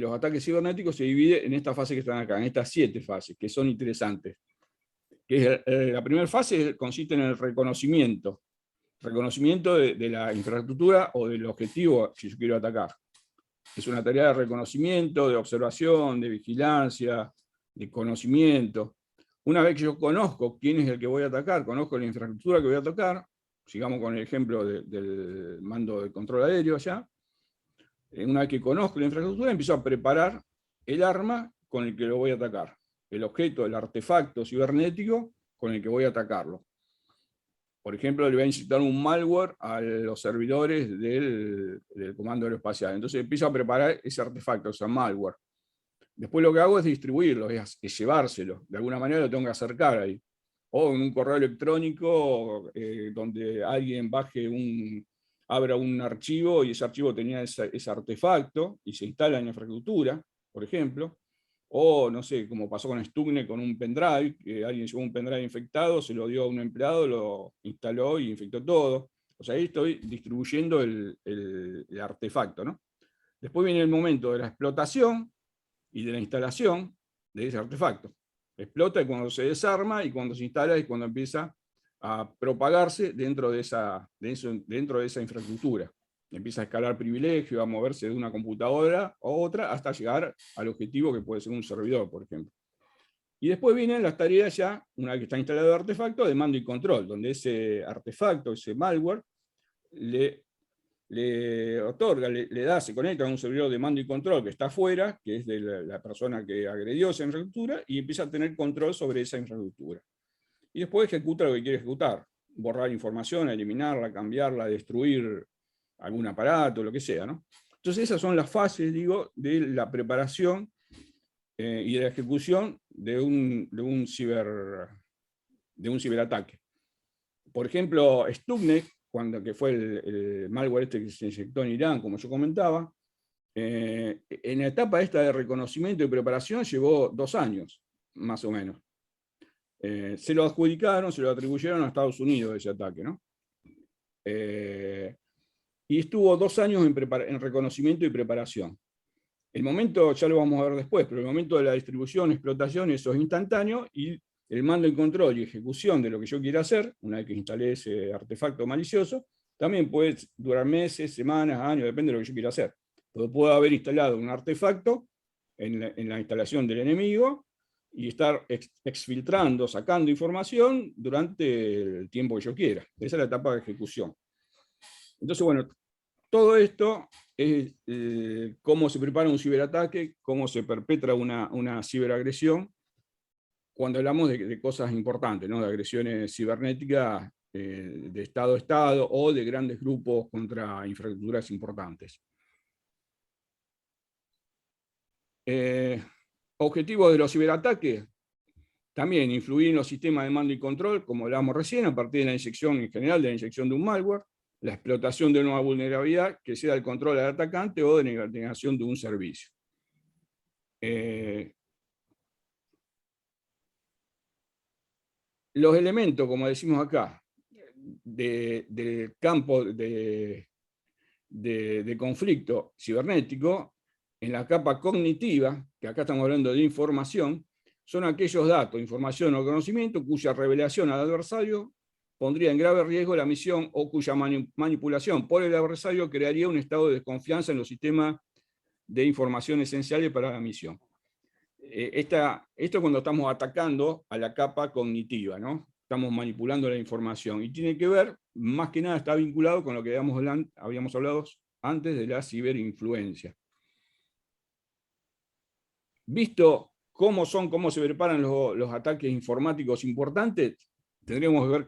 los ataques cibernéticos se divide en esta fase que están acá, en estas 7 fases, que son interesantes. La primera fase consiste en el reconocimiento de la infraestructura o del objetivo que yo quiero atacar. Es una tarea de reconocimiento, de observación, de vigilancia, de conocimiento. Una vez que yo conozco quién es el que voy a atacar, conozco la infraestructura que voy a atacar, sigamos con el ejemplo del mando de control aéreo allá, una vez que conozco la infraestructura, empiezo a preparar el arma con el que lo voy a atacar, el objeto, el artefacto cibernético con el que voy a atacarlo. Por ejemplo, le voy a inyectar un malware a los servidores del comando aeroespacial. Entonces empiezo a preparar ese artefacto, ese malware. Después lo que hago es distribuirlo, es llevárselo. De alguna manera lo tengo que acercar ahí. O en un correo electrónico donde alguien abra un archivo y ese archivo tenía ese artefacto y se instala en la infraestructura, por ejemplo. O, no sé, como pasó con Stuxnet, con un pendrive, que alguien llevó un pendrive infectado, se lo dio a un empleado, lo instaló y infectó todo. O sea, ahí estoy distribuyendo el artefacto, ¿no? Después viene el momento de la explotación y de la instalación de ese artefacto. Explota cuando se desarma, y cuando se instala es cuando empieza a propagarse dentro de esa infraestructura. Empieza a escalar privilegios, a moverse de una computadora a otra hasta llegar al objetivo que puede ser un servidor, por ejemplo. Y después vienen las tareas ya, una vez que está instalado el artefacto, de mando y control, donde ese artefacto, ese malware, le otorga, le da, se conecta a un servidor de mando y control que está afuera, que es de la persona que agredió esa infraestructura, y empieza a tener control sobre esa infraestructura. Y después ejecuta lo que quiere ejecutar. borrar información, eliminarla, cambiarla, destruir algún aparato, lo que sea, ¿no? Entonces esas son las fases, digo, de la preparación y de la ejecución de un ciberataque. Por ejemplo, Stuxnet, que fue el malware este que se inyectó en Irán, como yo comentaba, en la etapa esta de reconocimiento y preparación llevó 2 años, más o menos. Se lo adjudicaron, se lo atribuyeron a Estados Unidos ese ataque, ¿no? Y estuvo 2 años en reconocimiento y preparación. El momento, ya lo vamos a ver después, pero el momento de la distribución, explotación, eso es instantáneo, y el mando y control y ejecución de lo que yo quiera hacer, una vez que instalé ese artefacto malicioso, también puede durar meses, semanas, años, depende de lo que yo quiera hacer. Porque puedo haber instalado un artefacto en la instalación del enemigo y estar exfiltrando, sacando información durante el tiempo que yo quiera. Esa es la etapa de ejecución. Entonces, bueno, todo esto es cómo se prepara un ciberataque, cómo se perpetra una ciberagresión, cuando hablamos de cosas importantes, ¿no? De agresiones cibernéticas de Estado a Estado o de grandes grupos contra infraestructuras importantes. Objetivos de los ciberataques, también influir en los sistemas de mando y control, como hablábamos recién, a partir de la inyección en general, de la inyección de un malware, la explotación de una vulnerabilidad que sea el control del atacante o de negación de un servicio. Los elementos, como decimos acá, del campo de conflicto cibernético, en la capa cognitiva, que acá estamos hablando de información, son aquellos datos, información o conocimiento cuya revelación al adversario pondría en grave riesgo la misión o cuya manipulación por el adversario crearía un estado de desconfianza en los sistemas de información esenciales para la misión. Esto cuando estamos atacando a la capa cognitiva, ¿no? Estamos manipulando la información y tiene que ver, más que nada está vinculado con lo que habíamos hablado antes de la ciberinfluencia. Visto cómo se preparan los ataques informáticos importantes, tendremos que ver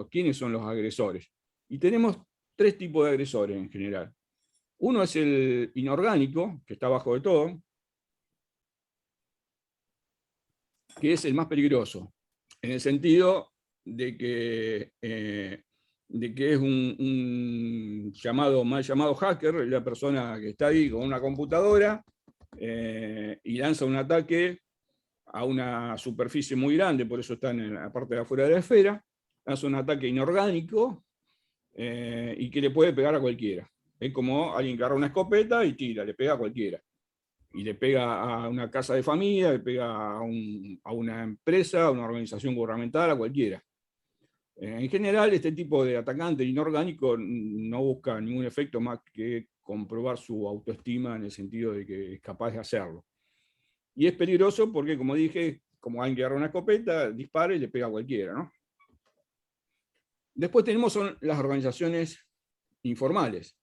quiénes son los agresores. Y tenemos 3 tipos de agresores en general. Uno es el inorgánico, que está abajo de todo, que es el más peligroso, en el sentido de que es un mal llamado hacker, la persona que está ahí con una computadora y lanza un ataque a una superficie muy grande, por eso está en la parte de afuera de la esfera, lanza un ataque inorgánico y que le puede pegar a cualquiera. Es como alguien que agarra una escopeta y tira, le pega a cualquiera. Y le pega a una casa de familia, le pega a una empresa, a una organización gubernamental, a cualquiera. En general, este tipo de atacante inorgánico no busca ningún efecto más que comprobar su autoestima en el sentido de que es capaz de hacerlo. Y es peligroso porque, como dije, como alguien que agarra una escopeta, dispara y le pega a cualquiera, ¿no? Después tenemos las organizaciones informales.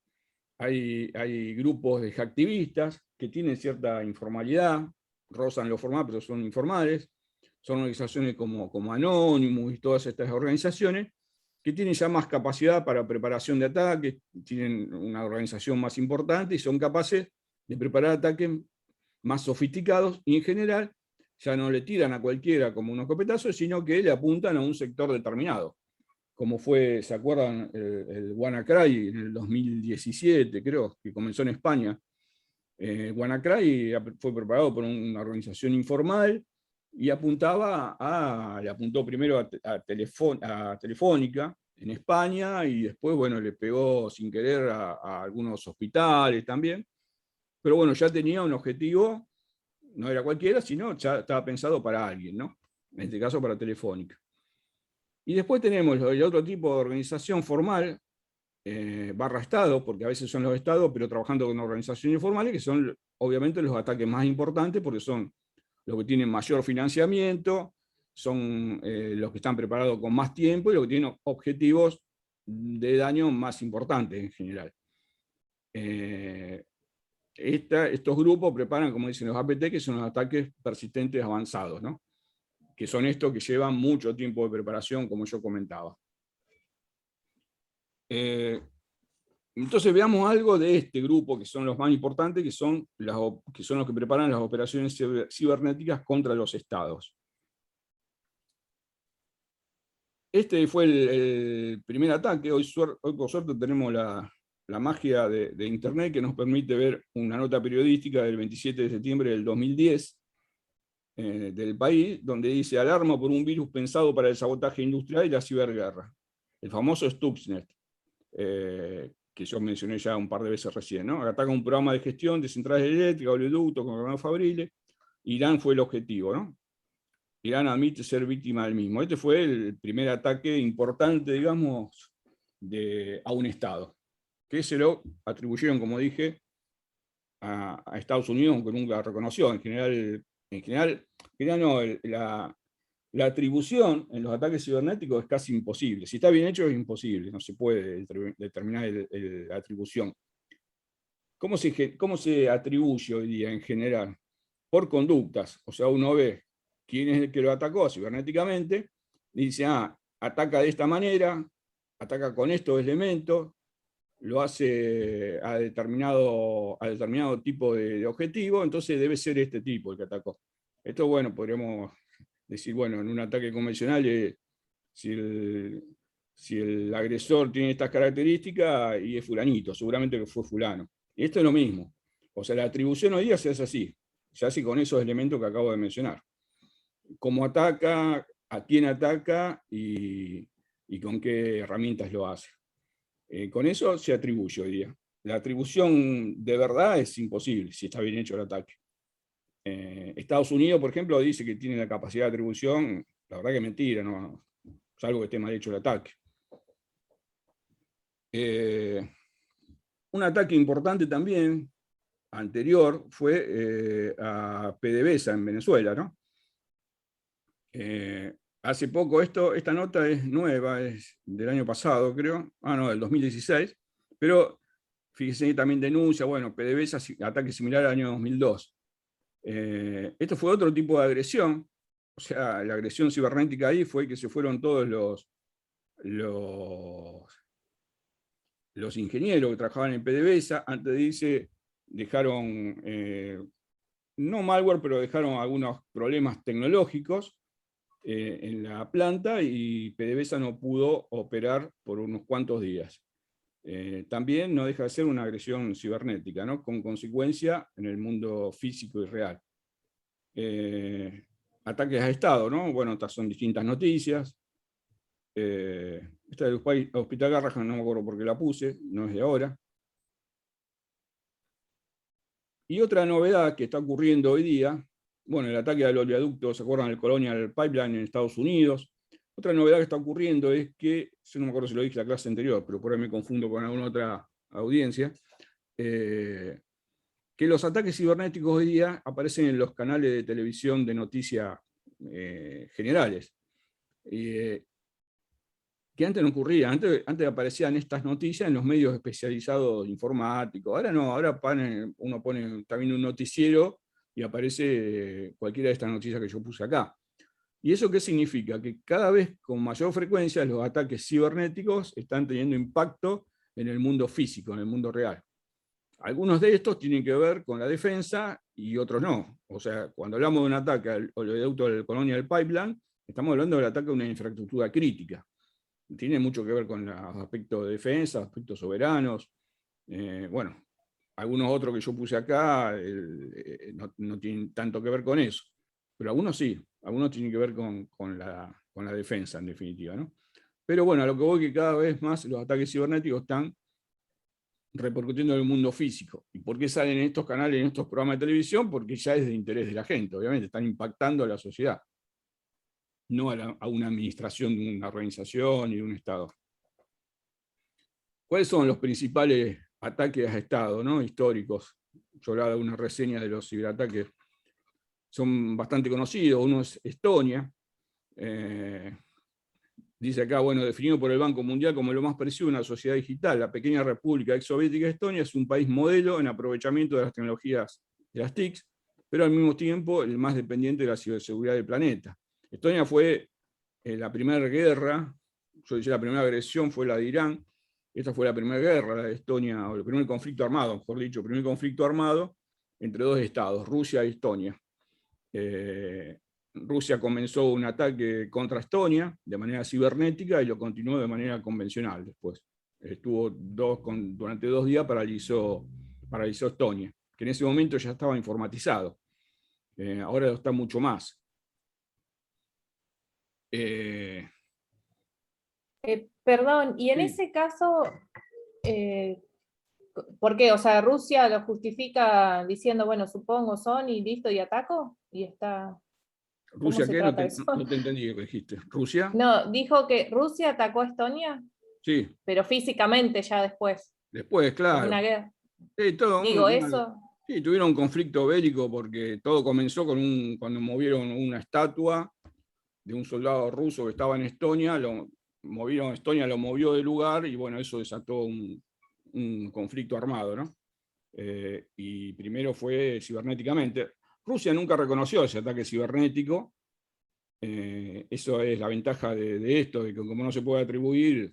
Hay grupos de hacktivistas que tienen cierta informalidad, rozan lo formal, pero son informales. Son organizaciones como Anonymous y todas estas organizaciones que tienen ya más capacidad para preparación de ataques, tienen una organización más importante y son capaces de preparar ataques más sofisticados y en general ya no le tiran a cualquiera como unos escopetazos, sino que le apuntan a un sector determinado. Como fue, ¿se acuerdan? El WannaCry en el 2017, creo, que comenzó en España. WannaCry fue preparado por una organización informal y le apuntó primero a Telefónica en España y después, bueno, le pegó sin querer a algunos hospitales también. Pero bueno, ya tenía un objetivo, no era cualquiera, sino ya estaba pensado para alguien, ¿no? En este caso para Telefónica. Y después tenemos el otro tipo de organización formal, barra Estado, porque a veces son los Estados, pero trabajando con organizaciones informales, que son obviamente los ataques más importantes, porque son los que tienen mayor financiamiento, son los que están preparados con más tiempo y los que tienen objetivos de daño más importantes en general. Estos grupos preparan, como dicen los APT, que son los ataques persistentes avanzados, ¿no? Que son estos que llevan mucho tiempo de preparación, como yo comentaba. Entonces veamos algo de este grupo, que son los más importantes, que son los que preparan las operaciones cibernéticas contra los estados. Este fue el primer ataque. Hoy por suerte tenemos la magia de Internet, que nos permite ver una nota periodística del 27 de septiembre del 2010 del país, donde dice: alarma por un virus pensado para el sabotaje industrial y la ciberguerra. El famoso Stuxnet, que yo mencioné ya un par de veces recién, ¿no? Ataca un programa de gestión de centrales eléctricas, oleoductos, con granadas fabriles. Irán fue el objetivo, ¿no? Irán admite ser víctima del mismo. Este fue el primer ataque importante, digamos, a un Estado, que se lo atribuyeron, como dije, a Estados Unidos, aunque nunca reconoció. En general no, la atribución en los ataques cibernéticos es casi imposible. Si está bien hecho es imposible, no se puede determinar la atribución. ¿Cómo se atribuye hoy día en general? Por conductas. O sea, uno ve quién es el que lo atacó cibernéticamente, y dice: ataca de esta manera, ataca con estos elementos, lo hace a determinado tipo de objetivo, entonces debe ser este tipo el que atacó. Esto, bueno, podríamos decir, bueno, en un ataque convencional, si el agresor tiene estas características, y es fulanito, seguramente que fue fulano. Y esto es lo mismo. O sea, la atribución hoy día se hace así, se hace con esos elementos que acabo de mencionar. Cómo ataca, a quién ataca y con qué herramientas lo hace. Con eso se atribuye hoy día. La atribución de verdad es imposible si está bien hecho el ataque. Estados Unidos, por ejemplo, dice que tiene la capacidad de atribución. La verdad que es mentira, no, salvo que esté mal hecho el ataque. Un ataque importante también, anterior, fue a PDVSA en Venezuela, ¿no? Hace poco, esta nota es nueva, es del año pasado, creo, no, del 2016, pero fíjense, también denuncia, bueno, PDVSA, ataque similar al año 2002. Esto fue otro tipo de agresión, o sea, la agresión cibernética ahí fue que se fueron todos los ingenieros que trabajaban en PDVSA. Antes de irse, dejaron, no malware, pero dejaron algunos problemas tecnológicos en la planta, y PDVSA no pudo operar por unos cuantos días. También no deja de ser una agresión cibernética, ¿no? Con consecuencia en el mundo físico y real. Ataques a Estado, ¿no? Bueno, estas son distintas noticias. Esta del Hospital Garrahan no me acuerdo por qué la puse, no es de ahora. Y otra novedad que está ocurriendo hoy día, bueno, el ataque al oleoducto, ¿se acuerdan del Colonial Pipeline en Estados Unidos? Otra novedad que está ocurriendo es que, yo no me acuerdo si lo dije en la clase anterior, pero por ahí me confundo con alguna otra audiencia, que los ataques cibernéticos hoy día aparecen en los canales de televisión de noticias generales. Que antes no ocurría, antes aparecían estas noticias en los medios especializados informáticos. Ahora no, ahora uno pone también un noticiero y aparece cualquiera de estas noticias que yo puse acá. ¿Y eso qué significa? Que cada vez con mayor frecuencia los ataques cibernéticos están teniendo impacto en el mundo físico, en el mundo real. Algunos de estos tienen que ver con la defensa y otros no. O sea, cuando hablamos de un ataque al oleoducto del Colonial Pipeline, estamos hablando del ataque a una infraestructura crítica. Tiene mucho que ver con los aspectos de defensa, aspectos soberanos. Bueno, algunos otros que yo puse acá no tienen tanto que ver con eso. Pero algunos sí, algunos tienen que ver con la defensa, en definitiva, ¿no? Pero bueno, a lo que voy, que cada vez más los ataques cibernéticos están repercutiendo en el mundo físico. ¿Y por qué salen en estos canales, en estos programas de televisión? Porque ya es de interés de la gente, obviamente, están impactando a la sociedad, no a una administración de una organización y de un Estado. ¿Cuáles son los principales ataques a Estado, ¿no? Históricos? Yo hablaba de una reseña de los ciberataques. Son bastante conocidos. Uno es Estonia. Dice acá, bueno, definido por el Banco Mundial como lo más parecido a una sociedad digital, la pequeña república exsoviética de Estonia es un país modelo en aprovechamiento de las tecnologías de las TICs, pero al mismo tiempo el más dependiente de la ciberseguridad del planeta. Estonia fue la primera guerra, yo decía la primera agresión fue la de Irán, Esta fue la primera guerra de Estonia, o el primer conflicto armado, mejor dicho, el primer conflicto armado entre dos estados, Rusia y Estonia. Rusia comenzó un ataque contra Estonia de manera cibernética y lo continuó de manera convencional después. Durante 2 días paralizó Estonia, que en ese momento ya estaba informatizado. Ahora está mucho más. Perdón, y en Sí. ese caso, ¿por qué? O sea, Rusia lo justifica diciendo, bueno, supongo son y listo, y ataco, y está... ¿Rusia se qué? trata eso? No te entendí lo que dijiste. ¿Rusia? No, dijo que Rusia atacó a Estonia, Sí. pero físicamente ya después, Después, en claro. una guerra. Sí, Digo, eso... sí, tuvieron un conflicto bélico porque todo comenzó cuando movieron una estatua de un soldado ruso que estaba en Estonia, Estonia lo movió del lugar y bueno, eso desató un conflicto armado, ¿no? Y primero fue cibernéticamente. Rusia nunca reconoció ese ataque cibernético. Eso es la ventaja de esto, de que como no se puede atribuir,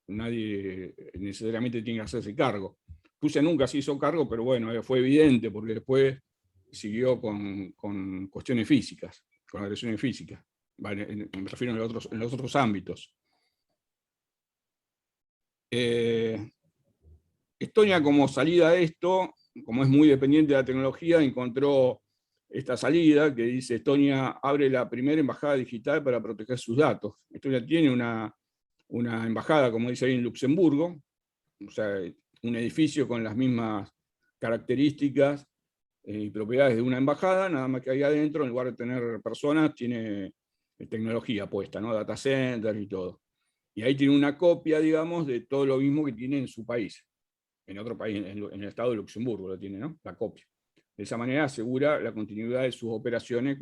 nadie necesariamente tiene que hacerse cargo. Rusia nunca se hizo cargo, pero bueno, fue evidente porque después siguió con cuestiones físicas, con agresiones físicas. Vale, me refiero en los otros ámbitos. Estonia, como salida a esto, como es muy dependiente de la tecnología, encontró esta salida que dice: Estonia abre la primera embajada digital para proteger sus datos. Estonia tiene una embajada, como dice ahí, en Luxemburgo, o sea, un edificio con las mismas características y propiedades de una embajada, nada más que ahí adentro, en lugar de tener personas, tiene tecnología puesta, ¿no? Data centers y todo. Y ahí tiene una copia, digamos, de todo lo mismo que tiene en su país. En otro país, en el estado de Luxemburgo lo tiene, ¿no? La copia. De esa manera asegura la continuidad de sus operaciones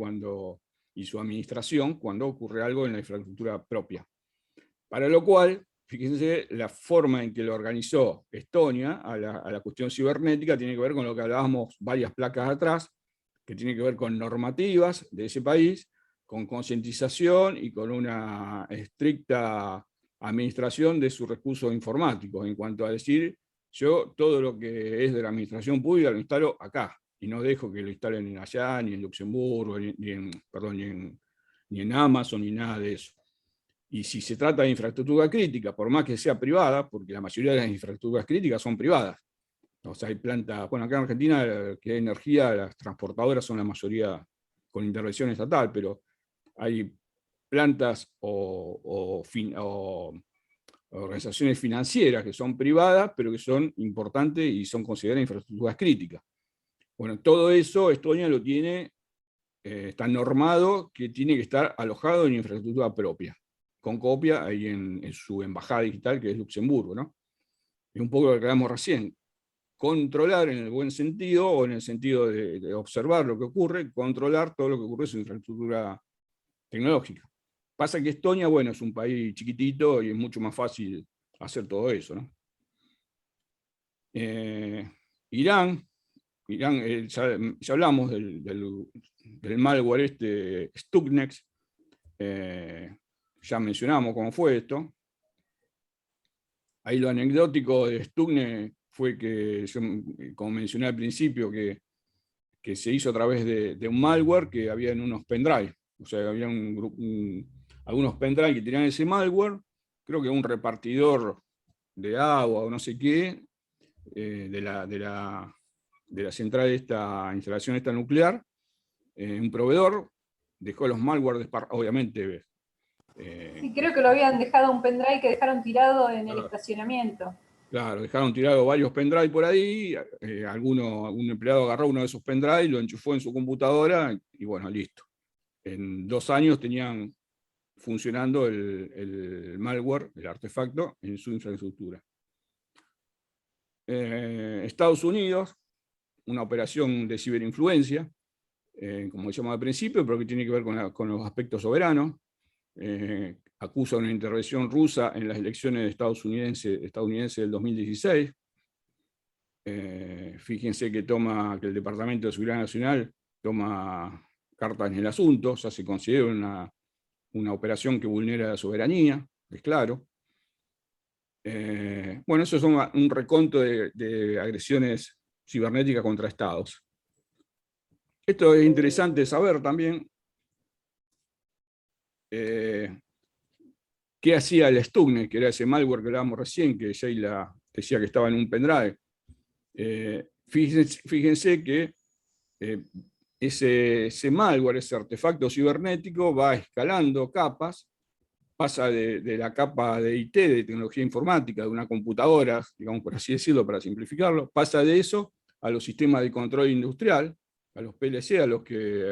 y su administración cuando ocurre algo en la infraestructura propia. Para lo cual, fíjense, la forma en que lo organizó Estonia a la cuestión cibernética tiene que ver con lo que hablábamos varias placas atrás, que tiene que ver con normativas de ese país, con concientización y con una estricta administración de sus recursos informáticos, en cuanto a decir: yo todo lo que es de la administración pública lo instalo acá, y no dejo que lo instalen ni allá, ni en Luxemburgo, ni en Amazon, ni nada de eso. Y si se trata de infraestructura crítica, por más que sea privada, porque la mayoría de las infraestructuras críticas son privadas, o sea, hay plantas, bueno, acá en Argentina, que hay energía, las transportadoras son la mayoría con intervención estatal, pero hay plantas o organizaciones financieras que son privadas, pero que son importantes y son consideradas infraestructuras críticas. Bueno, todo eso Estonia lo tiene, está normado que tiene que estar alojado en infraestructura propia, con copia ahí en su embajada digital, que es Luxemburgo, ¿no? Es un poco lo que hablamos recién. Controlar en el buen sentido, o en el sentido de observar lo que ocurre, controlar todo lo que ocurre en su infraestructura tecnológica. Pasa que Estonia, bueno, es un país chiquitito y es mucho más fácil hacer todo eso, ¿no? Irán, ya hablamos del malware Stuxnet, ya mencionamos cómo fue esto. Ahí lo anecdótico de Stuxnet fue que, como mencioné al principio, que se hizo a través de un malware que había en unos pendrive. O sea, había algunos pendrive que tenían ese malware, creo que un repartidor de agua o no sé qué, de la central de esta instalación nuclear, un proveedor dejó los malware, obviamente. Sí, creo que lo habían dejado un pendrive que dejaron tirado en el estacionamiento. Claro, dejaron tirado varios pendrive por ahí, un empleado agarró uno de esos pendrive, lo enchufó en su computadora y bueno, listo. En 2 años tenían funcionando el malware, el artefacto, en su infraestructura. Estados Unidos, una operación de ciberinfluencia, como decíamos al principio, pero que tiene que ver con los aspectos soberanos. Acusa una intervención rusa en las elecciones estadounidenses del 2016. Fíjense que el Departamento de Seguridad Nacional toma cartas en el asunto, o sea, se considera una operación que vulnera la soberanía, es claro. Bueno, eso es un reconto de agresiones cibernéticas contra estados. Esto es interesante saber también. ¿Qué hacía el Stuxnet, que era ese malware que hablábamos recién, que Sheila decía que estaba en un pendrive? Fíjense que ese malware, ese artefacto cibernético, va escalando capas, pasa de la capa de IT, de tecnología informática, de una computadora, digamos por así decirlo, para simplificarlo, pasa de eso a los sistemas de control industrial, a los PLC, a los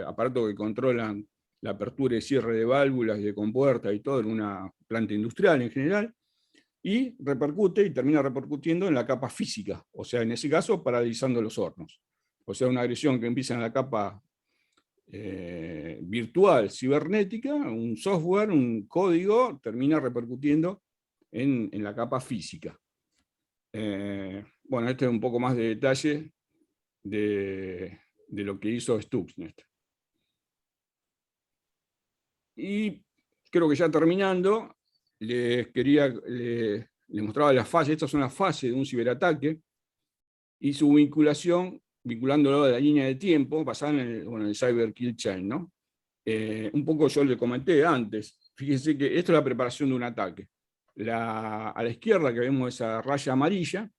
aparatos que controlan la apertura y cierre de válvulas y de compuertas y todo en una planta industrial en general, y repercute y termina repercutiendo en la capa física, o sea, en ese caso, paralizando los hornos. O sea, una agresión que empieza en la capa virtual, cibernética, un software, un código, termina repercutiendo en la capa física. Bueno, este es un poco más de detalle de lo que hizo Stuxnet. Y creo que ya terminando, les mostraba las fases. Estas son las fases de un ciberataque y su vinculación, vinculándolo a la línea de tiempo, basada en el Cyber Kill Chain, ¿no? Un poco yo le comenté antes, fíjense que esto es la preparación de un ataque. A la izquierda, que vemos esa raya amarilla,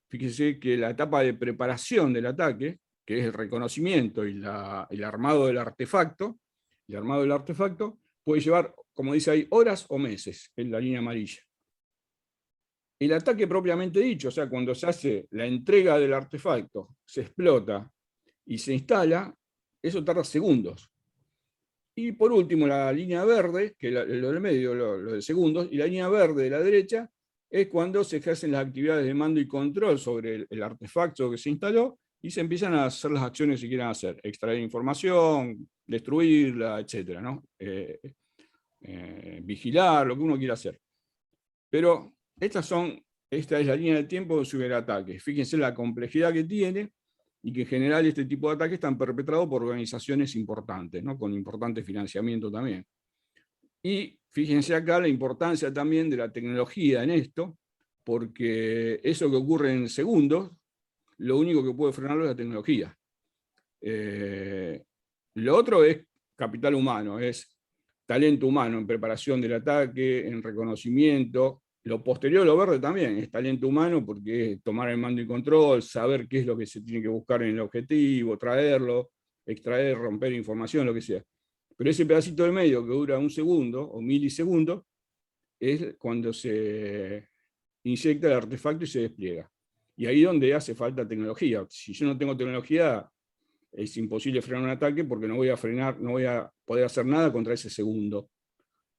fíjense que la etapa de preparación del ataque, que es el reconocimiento y el armado del artefacto, puede llevar, como dice ahí, horas o meses en la línea amarilla. El ataque propiamente dicho, o sea, cuando se hace la entrega del artefacto, se explota y se instala, eso tarda segundos. Y por último, la línea verde, que es lo del medio, lo de segundos, y la línea verde de la derecha es cuando se ejercen las actividades de mando y control sobre el artefacto que se instaló y se empiezan a hacer las acciones que quieran hacer, extraer información, destruirla, etc., ¿no? Vigilar, lo que uno quiera hacer. Pero esta es la línea de tiempo de un ciberataque. Fíjense la complejidad que tiene y que en general este tipo de ataques están perpetrados por organizaciones importantes, ¿no? Con importante financiamiento también. Y fíjense acá la importancia también de la tecnología en esto, porque eso que ocurre en segundos, lo único que puede frenarlo es la tecnología. Lo otro es capital humano, es talento humano en preparación del ataque, en reconocimiento. Lo posterior, lo verde también, es talento humano porque es tomar el mando y control, saber qué es lo que se tiene que buscar en el objetivo, traerlo, extraer, romper información, lo que sea. Pero ese pedacito del medio que dura un segundo o milisegundos es cuando se inyecta el artefacto y se despliega. Y ahí es donde hace falta tecnología. Si yo no tengo tecnología, es imposible frenar un ataque porque no voy a poder hacer nada contra ese segundo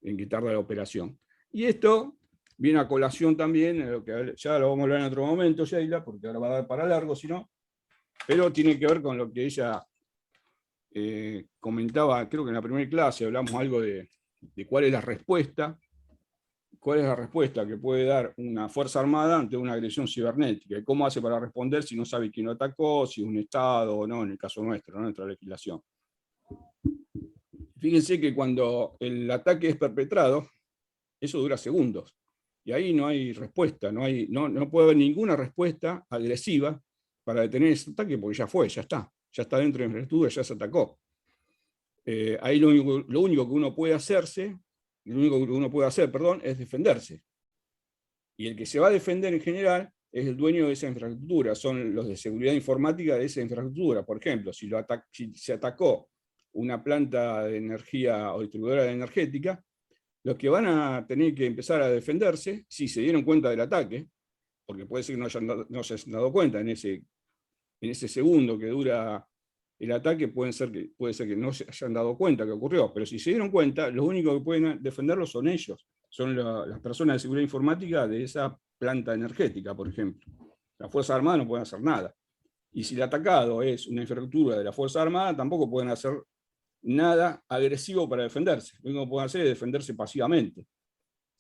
en que tarda la operación. Y esto viene a colación también, en lo que ya lo vamos a hablar en otro momento, Sheila, porque ahora va a dar para largo, si no, pero tiene que ver con lo que ella comentaba, creo que en la primera clase hablamos algo de cuál es la respuesta que puede dar una fuerza armada ante una agresión cibernética, y cómo hace para responder si no sabe quién lo atacó, si es un Estado o no, en el caso nuestro, ¿no? Nuestra legislación. Fíjense que cuando el ataque es perpetrado, eso dura segundos, y ahí no hay respuesta, no puede haber ninguna respuesta agresiva para detener ese ataque, porque ya fue, ya está dentro de la infraestructura, ya se atacó. Ahí lo único que uno puede hacer, es defenderse. Y el que se va a defender en general es el dueño de esa infraestructura, son los de seguridad informática de esa infraestructura. Por ejemplo, si se atacó una planta de energía o distribuidora energética, los que van a tener que empezar a defenderse, si se dieron cuenta del ataque, porque puede ser que no se hayan dado cuenta en ese segundo que dura el ataque, puede ser que no se hayan dado cuenta que ocurrió, pero si se dieron cuenta, los únicos que pueden defenderlo son ellos, son las personas de seguridad informática de esa planta energética, por ejemplo. Las Fuerzas Armadas no pueden hacer nada. Y si el atacado es una infraestructura de la Fuerza Armada, tampoco pueden hacer nada agresivo para defenderse. Lo único que pueden hacer es defenderse pasivamente.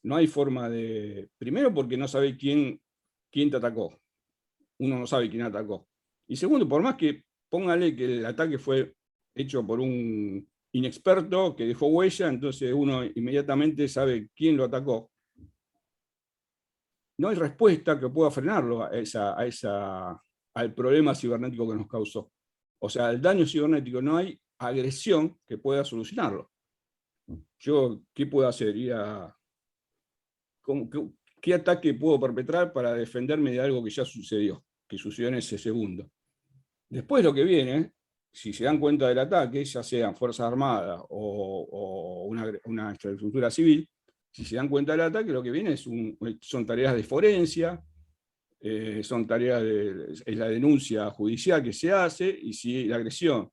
No hay forma de... Primero porque no sabe quién te atacó. Uno no sabe quién atacó. Y segundo, por más que póngale que el ataque fue hecho por un inexperto que dejó huella, entonces uno inmediatamente sabe quién lo atacó. no hay respuesta que pueda frenarlo al problema cibernético que nos causó. O sea, el daño cibernético, no hay agresión que pueda solucionarlo. Yo, ¿qué puedo hacer? ¿Qué ataque puedo perpetrar para defenderme de algo que ya sucedió? Que sucedió en ese segundo. Después lo que viene, si se dan cuenta del ataque, ya sean Fuerzas Armadas o una estructura civil, si se dan cuenta del ataque, lo que viene son tareas de forencia, son tareas es la denuncia judicial que se hace, y si la agresión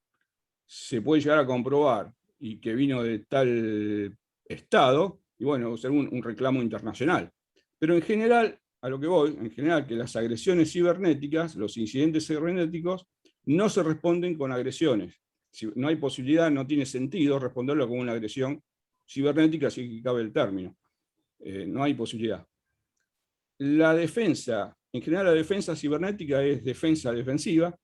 se puede llegar a comprobar y que vino de tal estado, y bueno, ser un reclamo internacional. Pero en general, a lo que voy, en general, que las agresiones cibernéticas, los incidentes cibernéticos, no se responden con agresiones. Si no hay posibilidad, no tiene sentido responderlo con una agresión cibernética, así que cabe el término. No hay posibilidad. La defensa, en general la defensa cibernética es defensa defensiva,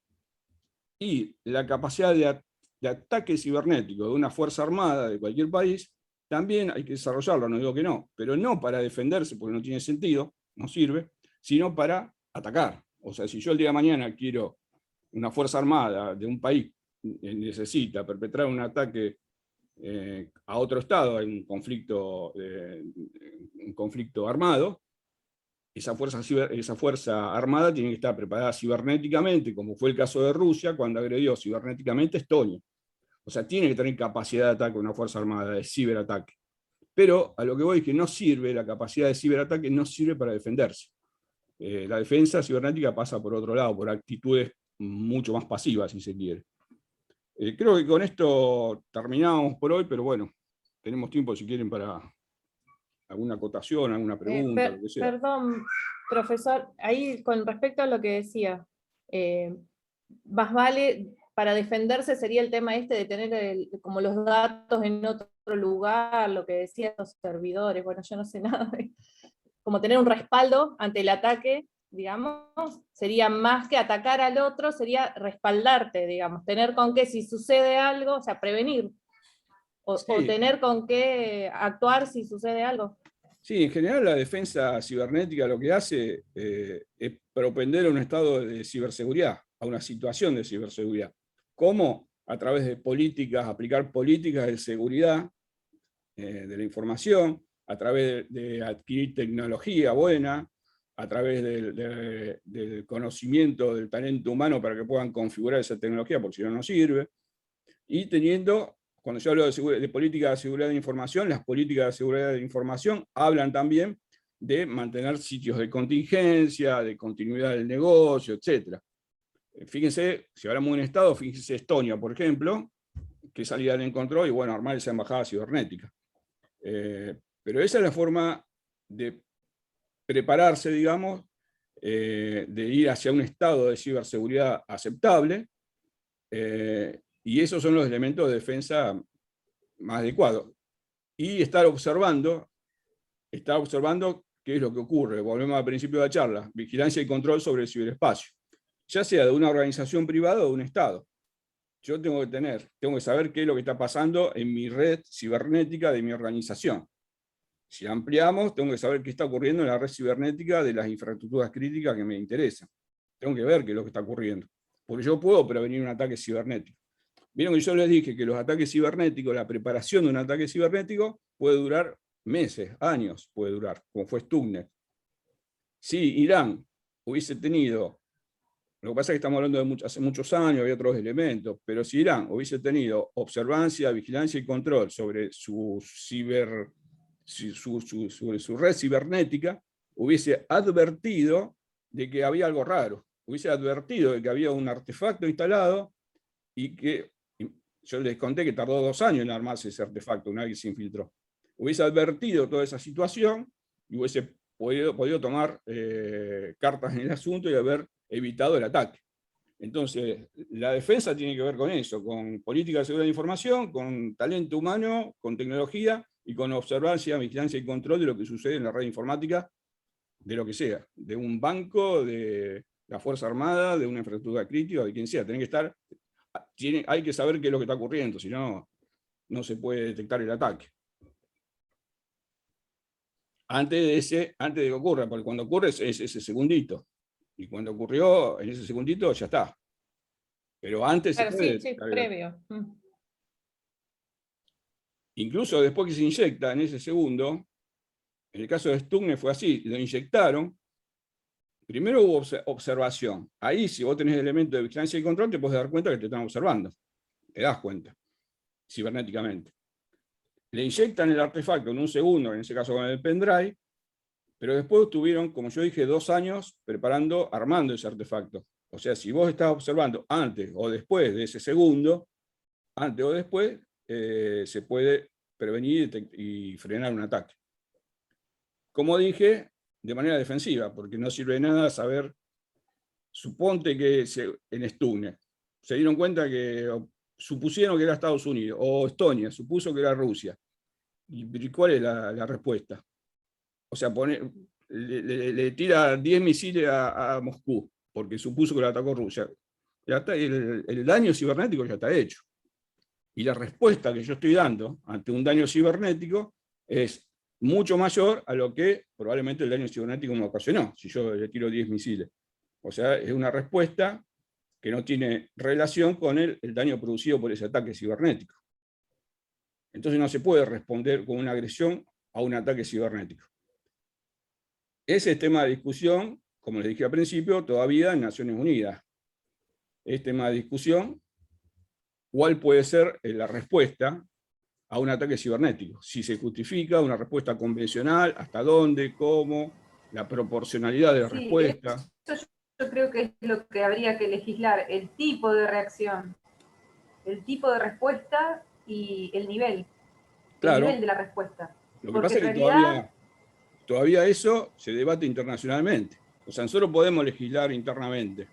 y la capacidad de ataque cibernético de una fuerza armada de cualquier país también hay que desarrollarlo, no digo que no, pero no para defenderse, porque no tiene sentido, no sirve, sino para atacar. O sea, si yo el día de mañana quiero, una fuerza armada de un país necesita perpetrar un ataque a otro estado, hay un conflicto armado, esa fuerza armada tiene que estar preparada cibernéticamente, como fue el caso de Rusia cuando agredió cibernéticamente Estonia. O sea, tiene que tener capacidad de ataque una fuerza armada, de ciberataque. Pero a lo que voy es que no sirve, la capacidad de ciberataque no sirve para defenderse. La defensa cibernética pasa por otro lado, por actitudes mucho más pasivas, si se quiere. Creo que con esto terminamos por hoy, pero bueno, tenemos tiempo si quieren para alguna acotación, alguna pregunta, lo que sea. Perdón, profesor, ahí con respecto a lo que decía, más vale, para defenderse sería el tema este de tener como los datos en otro lugar, lo que decían los servidores, bueno, yo no sé nada, como tener un respaldo ante el ataque, digamos, sería más que atacar al otro, sería respaldarte, digamos, tener con qué, si sucede algo, o sea, prevenir, o tener con qué actuar si sucede algo. Sí, en general la defensa cibernética lo que hace es propender a un estado de ciberseguridad, a una situación de ciberseguridad. ¿Cómo? A través de políticas, aplicar políticas de seguridad de la información, a través de adquirir tecnología buena, a través del conocimiento del talento humano para que puedan configurar esa tecnología, porque si no, no sirve, y teniendo, cuando yo hablo de política de seguridad de información, las políticas de seguridad de información hablan también de mantener sitios de contingencia, de continuidad del negocio, etc. Fíjense, si hablamos de un estado, fíjense Estonia, por ejemplo, que salida le encontró y bueno, armar esa embajada cibernética. Pero esa es la forma de prepararse, digamos, de ir hacia un estado de ciberseguridad aceptable, y esos son los elementos de defensa más adecuados. Y estar observando qué es lo que ocurre. Volvemos al principio de la charla, vigilancia y control sobre el ciberespacio, ya sea de una organización privada o de un Estado. Yo tengo que saber qué es lo que está pasando en mi red cibernética de mi organización. Si ampliamos, tengo que saber qué está ocurriendo en la red cibernética de las infraestructuras críticas que me interesan. Tengo que ver qué es lo que está ocurriendo, porque yo puedo prevenir un ataque cibernético. Vieron que yo les dije que los ataques cibernéticos, la preparación de un ataque cibernético puede durar meses, años puede durar, como fue Stuxnet. Si Irán hubiese tenido, lo que pasa es que estamos hablando de hace muchos años, había otros elementos, pero si Irán hubiese tenido observancia, vigilancia y control sobre su red cibernética, hubiese advertido de que había algo raro, hubiese advertido de que había un artefacto instalado y que, yo les conté que tardó 2 años en armarse ese artefacto, una vez que se infiltró. Hubiese advertido toda esa situación y hubiese podido tomar cartas en el asunto y haber evitado el ataque. Entonces, la defensa tiene que ver con eso, con política de seguridad de información, con talento humano, con tecnología y con observancia, vigilancia y control de lo que sucede en la red informática, de lo que sea, de un banco, de la Fuerza Armada, de una infraestructura crítica, de quien sea. Hay que saber qué es lo que está ocurriendo, si no, no se puede detectar el ataque. antes de que ocurra, porque cuando ocurre es ese segundito. Y cuando ocurrió, en ese segundito ya está. Pero antes Claro, se sí, puede sí, cargar. previo. Incluso después que se inyecta en ese segundo, en el caso de Stuxnet fue así, lo inyectaron, primero hubo observación. Ahí, si vos tenés elementos de vigilancia y control, te podés dar cuenta que te están observando. Te das cuenta, cibernéticamente. Le inyectan el artefacto en un segundo, en ese caso con el pendrive, pero después estuvieron, como yo dije, 2 años armando ese artefacto. O sea, si vos estás observando antes o después de ese segundo, antes o después, se puede prevenir y frenar un ataque. Como dije, de manera defensiva, porque no sirve de nada saber, suponte que en Stuxnet se dieron cuenta que supusieron que era Estados Unidos, o Estonia supuso que era Rusia. ¿Y cuál es la respuesta? O sea, le tira 10 misiles a Moscú, porque supuso que lo atacó Rusia. Ya está, el daño cibernético ya está hecho. Y la respuesta que yo estoy dando ante un daño cibernético es mucho mayor a lo que probablemente el daño cibernético me ocasionó, si yo le tiro 10 misiles. O sea, es una respuesta que no tiene relación con el daño producido por ese ataque cibernético. Entonces no se puede responder con una agresión a un ataque cibernético. Ese es tema de discusión, como les dije al principio, todavía en Naciones Unidas. Es tema de discusión cuál puede ser la respuesta a un ataque cibernético. Si se justifica una respuesta convencional, hasta dónde, cómo, la proporcionalidad de la respuesta. Eso yo creo que es lo que habría que legislar, el tipo de reacción, el tipo de respuesta y el nivel. Claro. El nivel de la respuesta. Lo que pasa es que todavía eso se debate internacionalmente. O sea, nosotros podemos legislar internamente,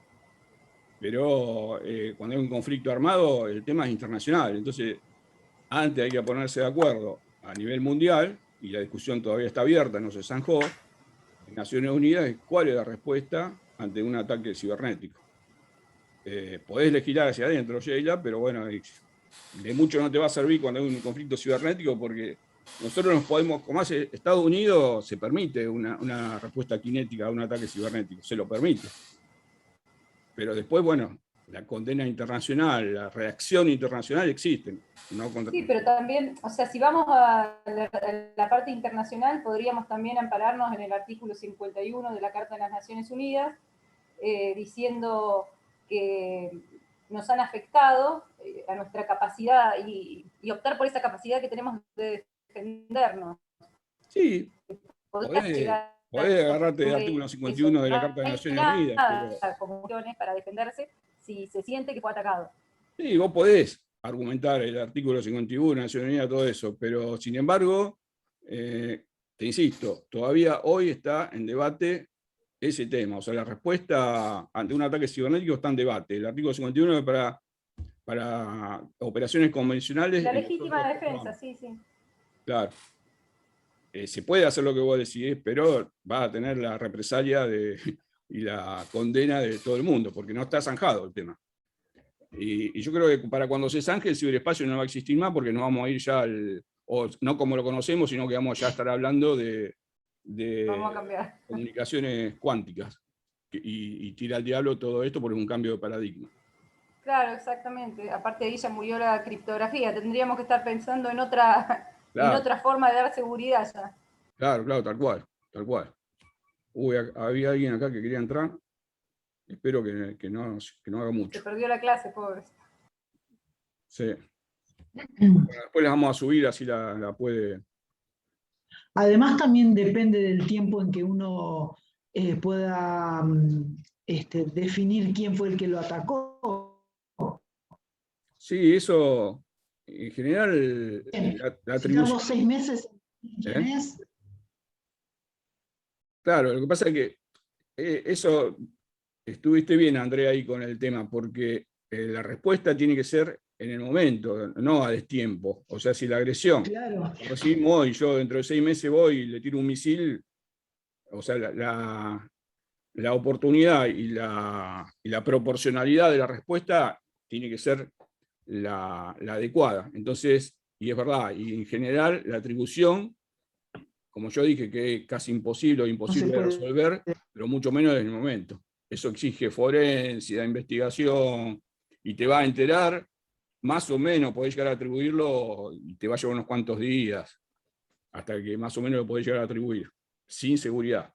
pero cuando hay un conflicto armado, el tema es internacional. Entonces, antes hay que ponerse de acuerdo a nivel mundial, y la discusión todavía está abierta, no se zanjó, en Naciones Unidas, cuál es la respuesta ante un ataque cibernético. Podés legislar hacia adentro, Sheila, pero bueno, de mucho no te va a servir cuando hay un conflicto cibernético, porque nosotros nos podemos, como hace Estados Unidos, se permite una respuesta cinética a un ataque cibernético, se lo permite. Pero después, bueno, la condena internacional, la reacción internacional existen. ¿No? Sí, pero también, o sea, si vamos a la parte internacional, podríamos también ampararnos en el artículo 51 de la Carta de las Naciones Unidas, diciendo que nos han afectado a nuestra capacidad y optar por esa capacidad que tenemos de defendernos. Sí, podés agarrarte del artículo 51 de la Carta de las Naciones Unidas. Pero para defenderse si se siente que fue atacado. Sí, vos podés argumentar el artículo 51, Naciones Unidas, todo eso, pero sin embargo, te insisto, todavía hoy está en debate ese tema. O sea, la respuesta ante un ataque cibernético está en debate. El artículo 51 es para operaciones convencionales. La legítima defensa, sí, sí. Claro. Se puede hacer lo que vos decís, pero va a tener la represalia y la condena de todo el mundo, porque no está zanjado el tema. Y yo creo que para cuando se zanje el ciberespacio no va a existir más, porque no vamos a ir ya o no como lo conocemos, sino que vamos ya a estar hablando de vamos a cambiar. Comunicaciones cuánticas. Y tira al diablo todo esto porque es un cambio de paradigma. Claro, exactamente. Aparte de ahí ya murió la criptografía. Tendríamos que estar pensando en otra, claro, en otra forma de dar seguridad ya. Claro, claro, tal cual, tal cual. Uy, había alguien acá que quería entrar. Espero que no haga mucho. Se perdió la clase, pobre. Sí. Bueno, después la vamos a subir, así la puede... Además también depende del tiempo en que uno pueda definir quién fue el que lo atacó. Sí, eso en general la atribución... Si 6 meses, Claro, lo que pasa es que eso estuviste bien, Andrea, ahí con el tema, porque la respuesta tiene que ser en el momento, no a destiempo. O sea, si la agresión, claro, recibimos y yo dentro de 6 meses voy y le tiro un misil, o sea, la oportunidad y la proporcionalidad de la respuesta tiene que ser la adecuada. Entonces, y es verdad, y en general la atribución como yo dije, que es casi imposible o imposible de puede. resolver, pero mucho menos en el momento. Eso exige forense, investigación, y te va a enterar, más o menos podés llegar a atribuirlo, y te va a llevar unos cuantos días, hasta que más o menos lo podés llegar a atribuir, sin seguridad.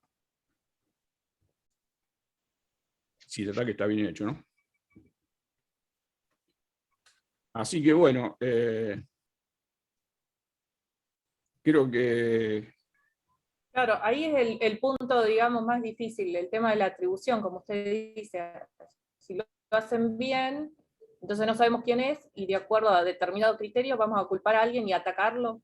Si el ataque está bien hecho, ¿no? Así que bueno, creo que... Claro, ahí es el punto, digamos, más difícil, el tema de la atribución, como usted dice. Si lo hacen bien, entonces no sabemos quién es, y de acuerdo a determinado criterio vamos a culpar a alguien y atacarlo.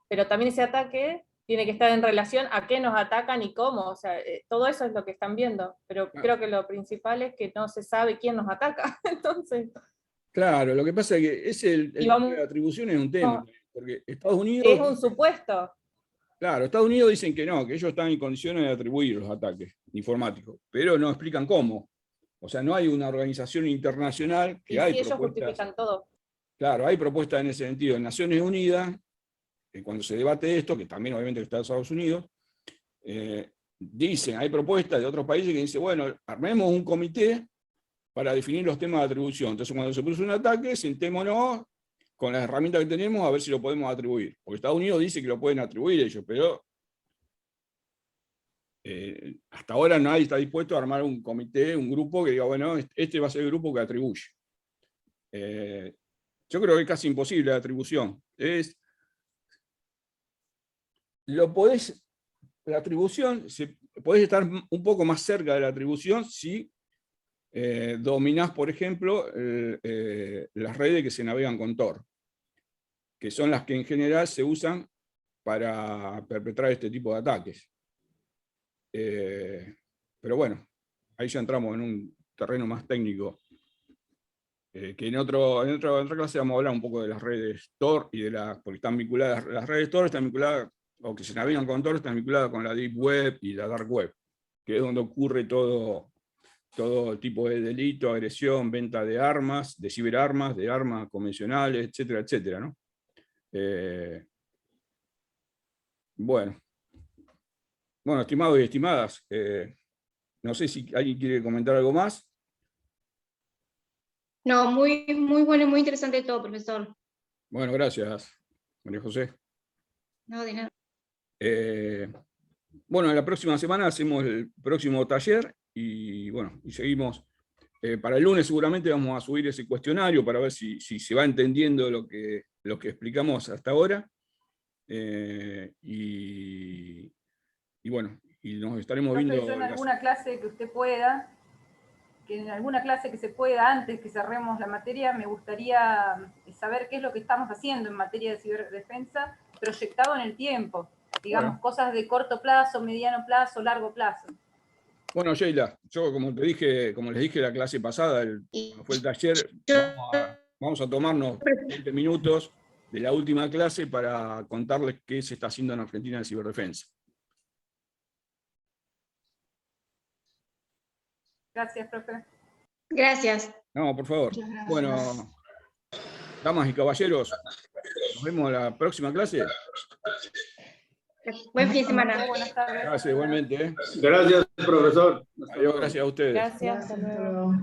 Pero también ese ataque tiene que estar en relación a qué nos atacan y cómo. O sea, todo eso es lo que están viendo. Pero creo que lo principal es que no se sabe quién nos ataca. Entonces... Claro, lo que pasa es que es el tema de la atribución es un tema, porque Estados Unidos... Es un supuesto. Claro, Estados Unidos dicen que no, que ellos están en condiciones de atribuir los ataques informáticos, pero no explican cómo. O sea, no hay una organización internacional que hay ellos propuestas. justifican todo. Claro, hay propuestas en ese sentido. En Naciones Unidas, cuando se debate esto, que también obviamente está en Estados Unidos, dicen, hay propuestas de otros países que dicen, bueno, armemos un comité para definir los temas de atribución. Entonces, cuando se produce un ataque, sentémonos con las herramientas que tenemos a ver si lo podemos atribuir. Porque Estados Unidos dice que lo pueden atribuir ellos, pero hasta ahora nadie está dispuesto a armar un comité, un grupo que diga, bueno, este va a ser el grupo que atribuye. Yo creo que es casi imposible la atribución. La atribución, podés estar un poco más cerca de la atribución si dominás, por ejemplo, las redes que se navegan con Tor, que son las que en general se usan para perpetrar este tipo de ataques. Pero bueno, ahí ya entramos en un terreno más técnico, que en otra clase vamos a hablar un poco de las redes Tor, porque están vinculadas, las redes Tor están vinculadas, o que se navegan con Tor, están vinculadas con la Deep Web y la Dark Web, que es donde ocurre todo tipo de delito, agresión, venta de armas, de ciberarmas, de armas convencionales, etcétera, etcétera, ¿no? Bueno, estimados y estimadas, no sé si alguien quiere comentar algo más. No, muy bueno y muy interesante todo, profesor. Bueno, gracias, María José. No, de nada. Bueno, en la próxima semana hacemos el próximo taller y bueno, y seguimos. Para el lunes seguramente vamos a subir ese cuestionario para ver si se va entendiendo lo que explicamos hasta ahora. Y bueno, y nos estaremos viendo. En alguna clase que usted pueda, en alguna clase que se pueda, antes que cerremos la materia, me gustaría saber qué es lo que estamos haciendo en materia de ciberdefensa, proyectado en el tiempo. Digamos, cosas de corto plazo, mediano plazo, largo plazo. Bueno, Sheila, yo como les dije la clase pasada, cuando fue el taller, vamos a tomarnos 20 minutos de la última clase para contarles qué se está haciendo en Argentina de ciberdefensa. Gracias, profe. Gracias. No, por favor. Bueno, damas y caballeros, nos vemos en la próxima clase. Buen fin de semana. Buenas tardes. Gracias, igualmente. Gracias, profesor. Adiós, gracias a ustedes. Gracias, hasta luego. Chao,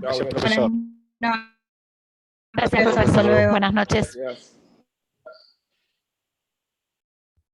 Gracias, profesor. Buenas noches. gracias.